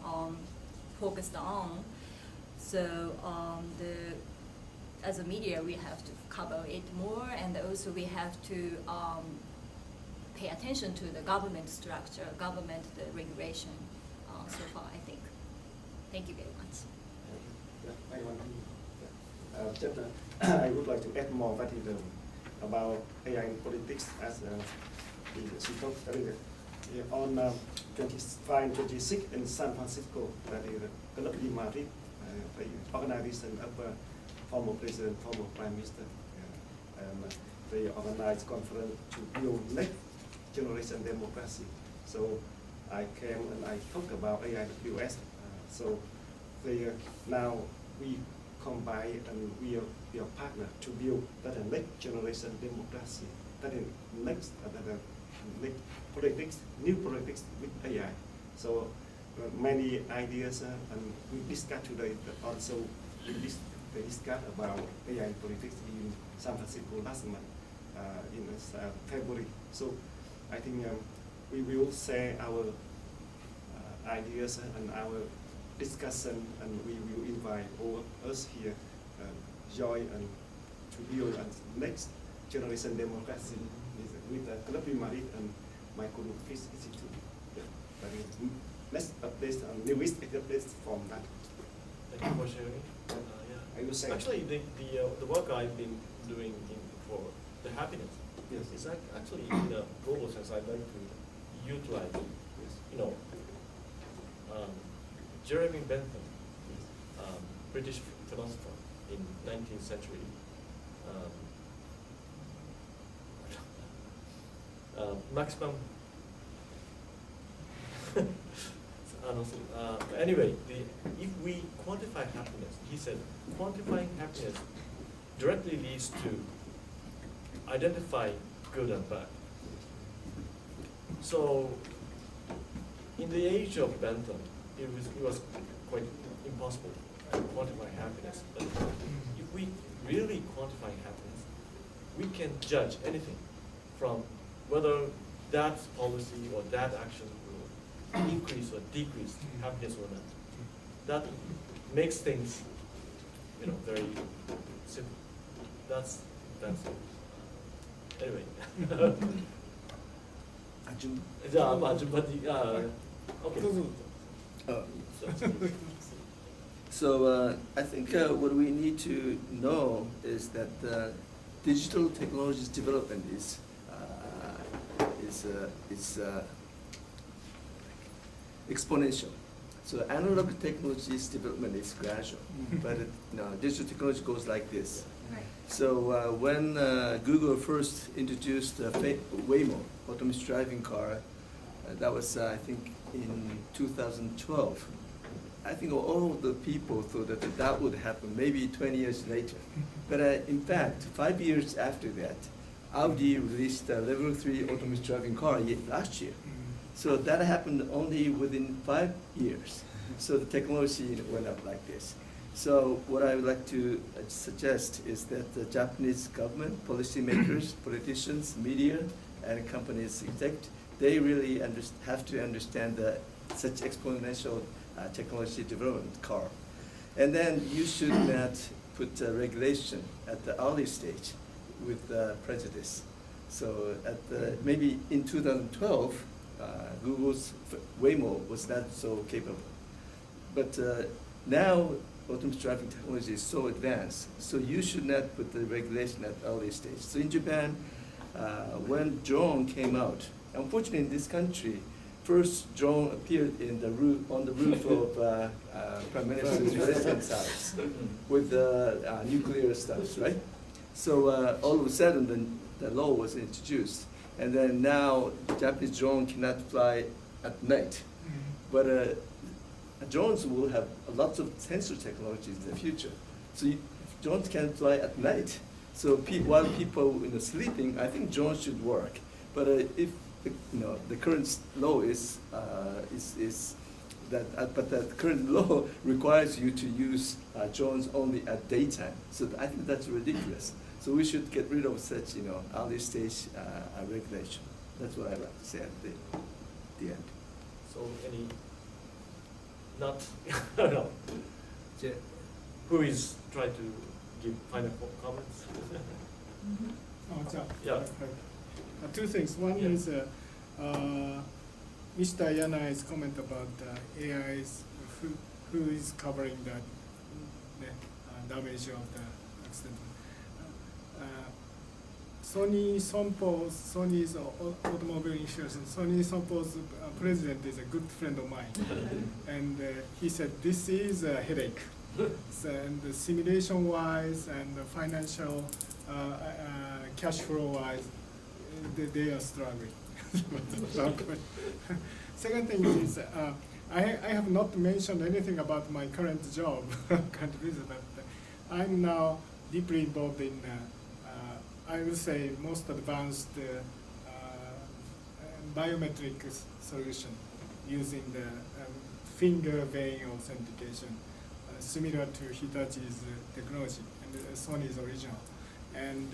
focused on. So as a media, we have to cover it more, and also we have to pay attention to the government structure, the regulation so far, I think. Thank you very much. I want to, I would like to add more about AI in politics as she talked earlier. On 25, 26 in San Francisco, that is Club de Madrid, the organization of former president, former prime minister, and they organized conference to build next generation democracy. So I came and I talked about AI in the US. So they now we combine and we are partner to build that next generation democracy. That is next politics, new politics with AI. So many ideas and we discussed today that also they discussed about AI politics in San Francisco last month in February. So I think we will share our ideas and our discussion, and we will invite all us here join and to build a next generation democracy with Club de Madrid and my colleague Fish Institute. Yeah. Let's update on newest updates from that. Thank you for sharing. I will say actually the work I've been doing for the happiness. Yes. Is actually in a global sense. I'd like to utilize. Yes. You know, Jeremy Bentham, British philosopher in 19th century. Maximum. Anyway, if we quantify happiness, he said, quantifying happiness directly leads to identify good and bad. So, in the age of Bentham, it was quite impossible to quantify happiness. But if we really quantify happiness, we can judge anything from whether that policy or that action will increase or decrease happiness or not. That makes things, you know, very simple. That's it. Anyway. Okay. So I think what we need to know is that digital technologies development is exponential. So analog technologies development is gradual, but digital technology goes like this. Right. So when Google first introduced Waymo, autonomous driving car, that was I think in 2012. I think all the people thought that that would happen maybe 20 years later. But in fact, 5 years after that, Audi released a level 3 autonomous driving car last year. So that happened only within 5 years. So the technology went up like this. So what I would like to suggest is that the Japanese government, policymakers, politicians, media, and companies, they really have to understand such exponential technology development curve. And then you should not put regulation at the early stage with prejudice. So maybe in 2012, Google's Waymo was not so capable. But now autonomous driving technology is so advanced, so you should not put the regulation at early stage. So in Japan, when drone came out, unfortunately in this country, first drone appeared on the roof of Prime Minister's residence house with nuclear stuff, right? So all of a sudden the law was introduced, and then now Japanese drone cannot fly at night, but drones will have lots of sensor technologies in the future. So if drones can fly at night, So while people sleeping, I think drones should work. But if the current law is that, but that current law requires you to use drones only at daytime. So I think that's ridiculous. So we should get rid of such early stage regulation. That's what I'd like to say at the end. So any, not, I don't know, who is trying to give final comments? Yeah. Two things. One Yeah. is Mr. Yanai's comment about AI's who is covering the damage of the accident. Sony's automobile insurance. Sony Sompo's president is a good friend of mine, and he said this is a headache. So, and the simulation-wise and the financial cash flow-wise, they are struggling. Second thing is, I have not mentioned anything about my current job, current business, but I'm now deeply involved in, I would say, most advanced biometric solution using the finger vein authentication, similar to Hitachi's technology and Sony's original. And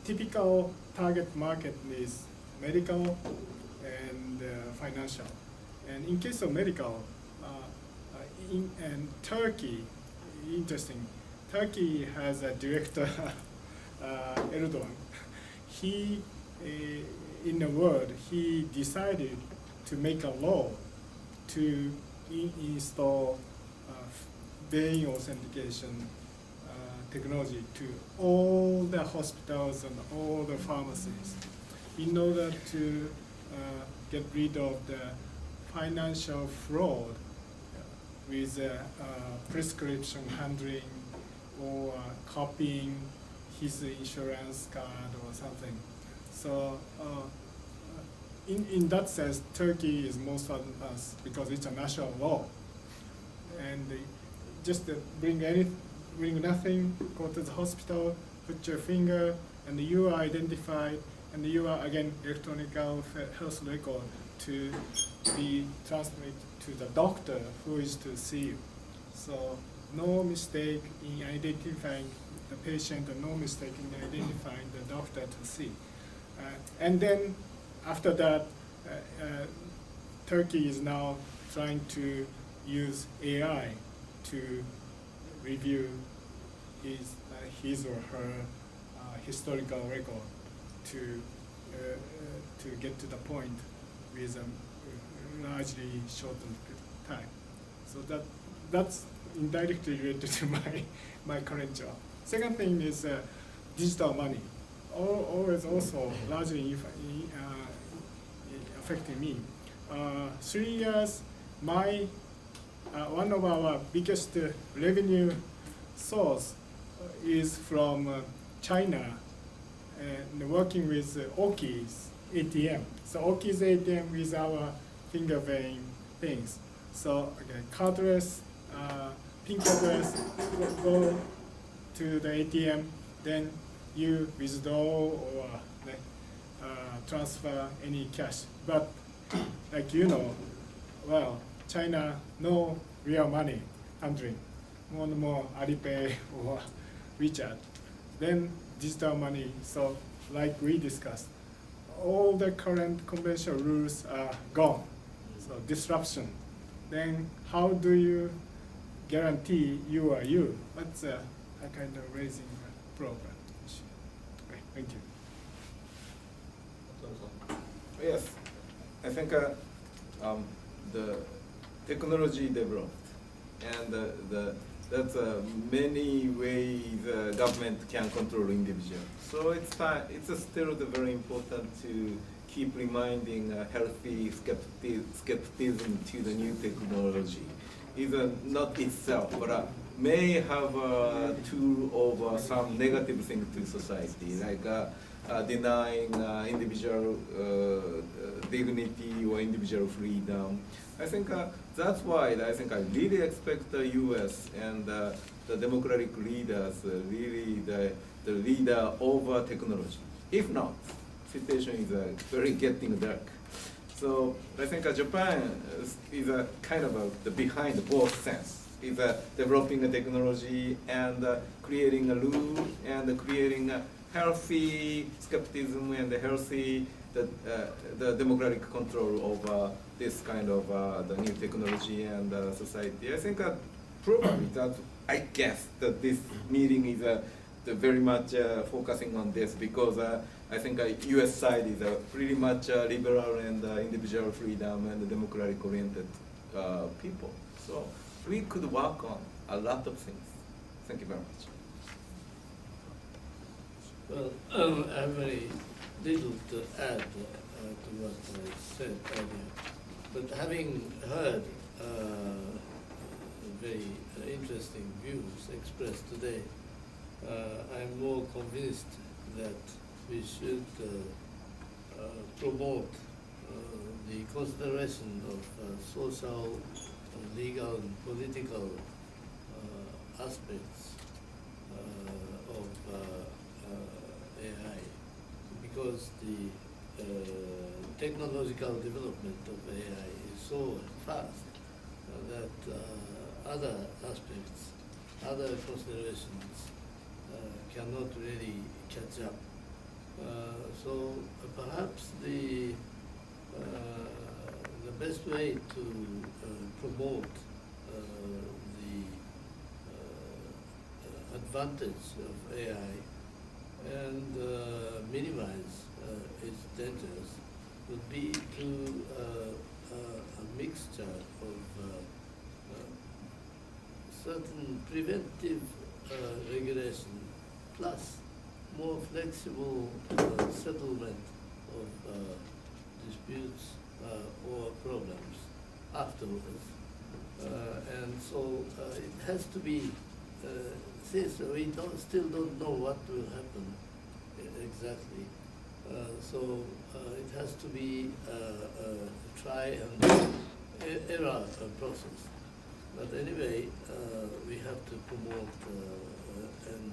typical target market is medical and financial. And in case of medical, in Turkey, interesting, Turkey has a director, Erdogan. He, in a word, he decided to make a law to install vein authentication technology to all the hospitals and all the pharmacies in order to get rid of the financial fraud with prescription handling or copying his insurance card or something. So in that sense, Turkey is most advanced because it's a national law. And just bring nothing, go to the hospital, put your finger, and you are identified, and you are again electronic health record to be transmitted to the doctor who is to see you. So no mistake in identifying the patient and no mistake in identifying the doctor to see. And then after that, Turkey is now trying to use AI to review his or her historical record to get to the point with a largely shortened time. So that's indirectly related to my current job. Second thing is digital money. Always also largely affecting me. 3 years, one of our biggest revenue source is from China and working with Oki's ATM. So Oki's ATM is our finger vein things. So again, cardless, pin cardless, go to the ATM, then you withdraw or transfer any cash. But like well, China, no real money handling, more and more Alipay or WeChat. Then digital money, so like we discussed, all the current conventional rules are gone, so disruption. Then how do you guarantee you are you? That's a kind of raising problem issue. Okay, thank you. Yes, I think the technology developed, and that's many ways the government can control individual. So it's still very important to keep reminding healthy skepticism to the new technology. Even not itself, but may have a tool of some negative thing to society, like denying individual dignity or individual freedom. I think that's why I think I really expect the U.S. and the democratic leaders really the leader over technology. If not, situation is very getting dark. So I think Japan is a kind of the behind both sense. Is developing a technology and creating a rule and creating a healthy skepticism and healthy the democratic control over this kind of the new technology and society. I think probably that I guess that this meeting is very much focusing on this because I think U.S. side is pretty much liberal and individual freedom and democratic oriented people. So we could work on a lot of things. Thank you very much. Well, I have very little to add to what I said earlier, but having heard very interesting views expressed today, I'm more convinced that we should promote the consideration of social, legal, and political aspects of AI, because the technological development of AI is so fast that other aspects, other considerations cannot really catch up. So perhaps the best way to promote the advantage of AI and minimize its dangers would be to a mixture of certain preventive regulation plus more flexible settlement of disputes or problems afterwards. And so it has to be, since we still don't know what will happen exactly, so it has to be a try and error process. But anyway, we have to promote and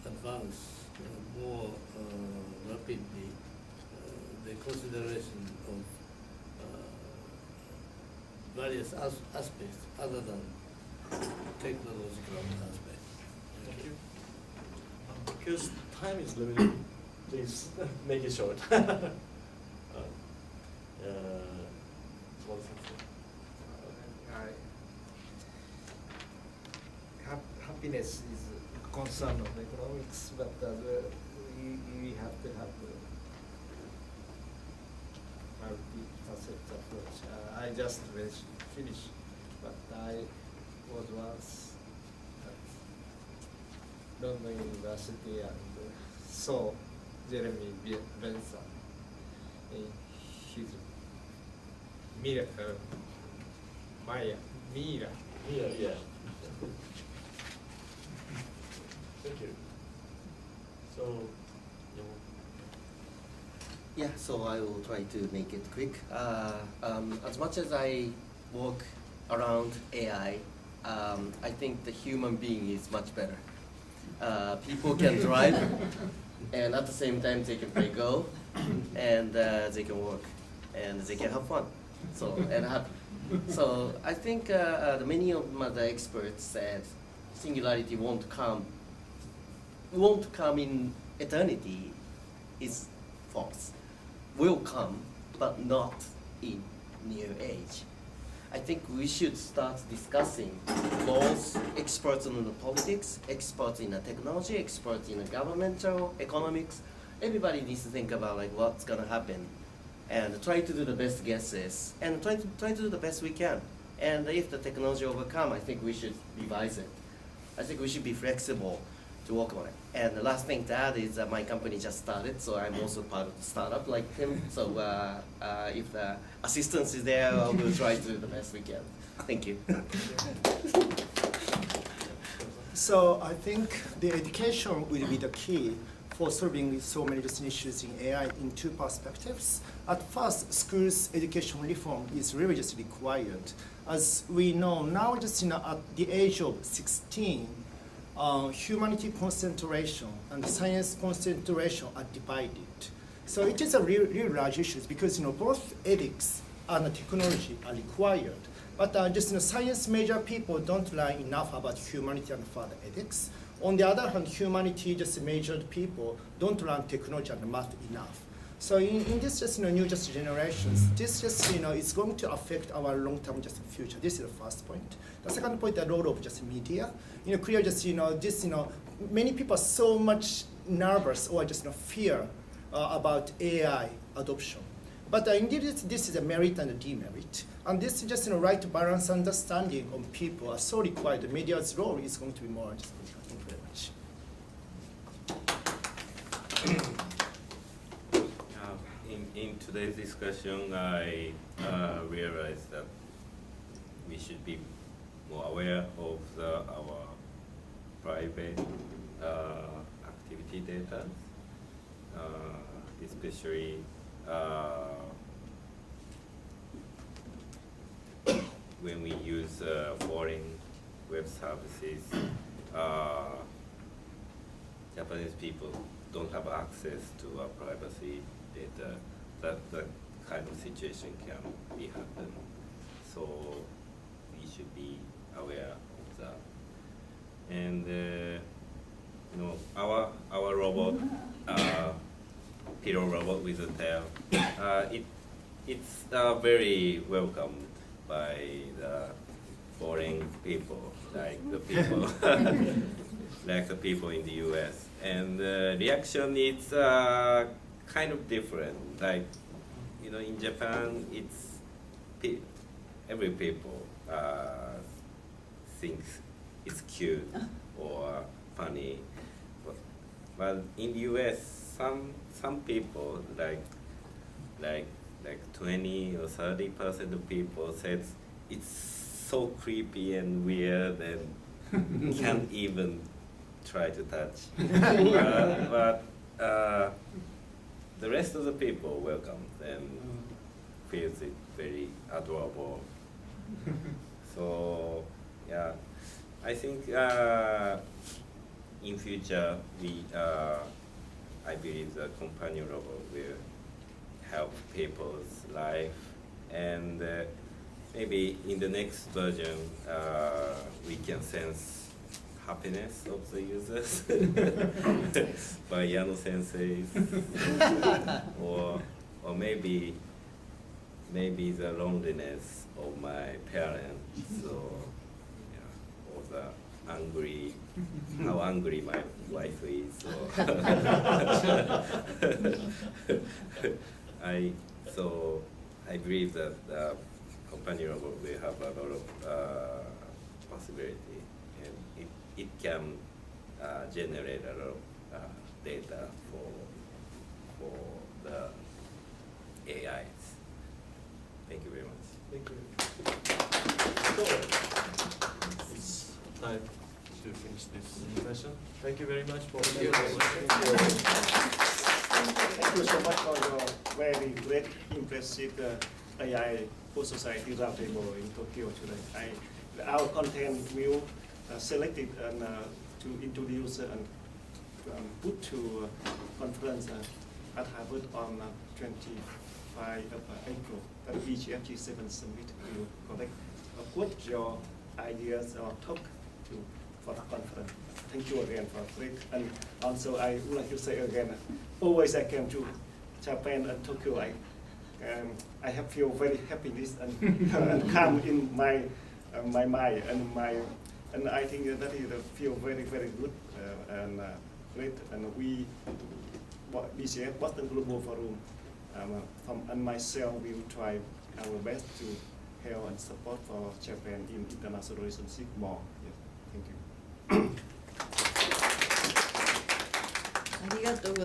advance more rapidly the consideration of various aspects other than technological aspects. Thank you. Because time is limited, please make it short. Happiness is a concern of economics, but we have to have a multi-facet approach. I just finished, but I was once at London University and saw Jeremy Benson in his mirror. Yeah. Thank you. So, Yeah, so I will try to make it quick. As much as I work around AI, I think the human being is much better. People can drive, and at the same time they can play Go, and they can work, and they can have fun. So and happy. So I think many of the experts said singularity won't come in eternity is false. Will come, but not in near age. I think we should start discussing both experts in the politics, experts in the technology, experts in the governmental economics. Everybody needs to think about like what's gonna happen, and try to do the best guesses, and try to do the best we can. And if the technology overcome, I think we should revise it. I think we should be flexible to work on it. And the last thing to add is my company just started, so I'm also part of the startup like him. So if the assistance is there, we'll try to do the best we can. Thank you. So I think the education will be the key for solving so many different issues in AI in two perspectives. At first, schools' education reform is really just required. As we know now, just at the age of 16, humanity concentration and science concentration are divided. So it is a really large issue because both ethics and technology are required. But just science major people don't learn enough about humanity and further ethics. On the other hand, humanity just majored people don't learn technology and math enough. So in this just new just generations, this just it's going to affect our long-term just future. This is the first point. The second point, the role of just media. Clear just this many people are so much nervous or just fear about AI adoption. But indeed, this is a merit and a demerit. And this is just right balance understanding on people are so required. The media's role is going to be more. Thank you very much. In today's discussion, I realized that we should be more aware of our private activity data, especially when we use foreign web services. Japanese people don't have access to our privacy data. That kind of situation can be happen. So we should be aware of that. And our robot, pillow robot with a tail, it's very welcomed by the foreign people, like the people, like the people in the U.S. And the reaction is kind of different. Like, in Japan, it's every people thinks it's cute or funny, but in the U.S., some people like 20 or 30% of people said it's so creepy and weird and can't even try to touch. But the rest of the people welcome and feels it very adorable. So yeah, I think in future I believe the companion robot will help people's life, and maybe in the next version we can sense happiness of the users by Yano senseis, or maybe the loneliness of my parents, or or the angry, how angry my wife is. I believe that companion robot will have a lot of possibility, and it can generate a lot of data for the AIs. Thank you very much. Thank you. So, it's time to finish this session. Thank you very much for Thank you. Thank you so much for your very great, impressive AI for Society Roundtable in Tokyo today. Our content will select it and to introduce and put to conference at Harvard on 25 of April. That BGFG 7 Summit will collect put your ideas or talk to for the conference. Thank you again for it. And also I would like to say again, always I came to Japan and Tokyo, I have feel very happiness and calm in my mind and I think that is feel very good and great. And we BCF Boston Global Forum and myself will try our best to help and support for Japan in international relationship more. Yeah. Thank you. ありがとうございます。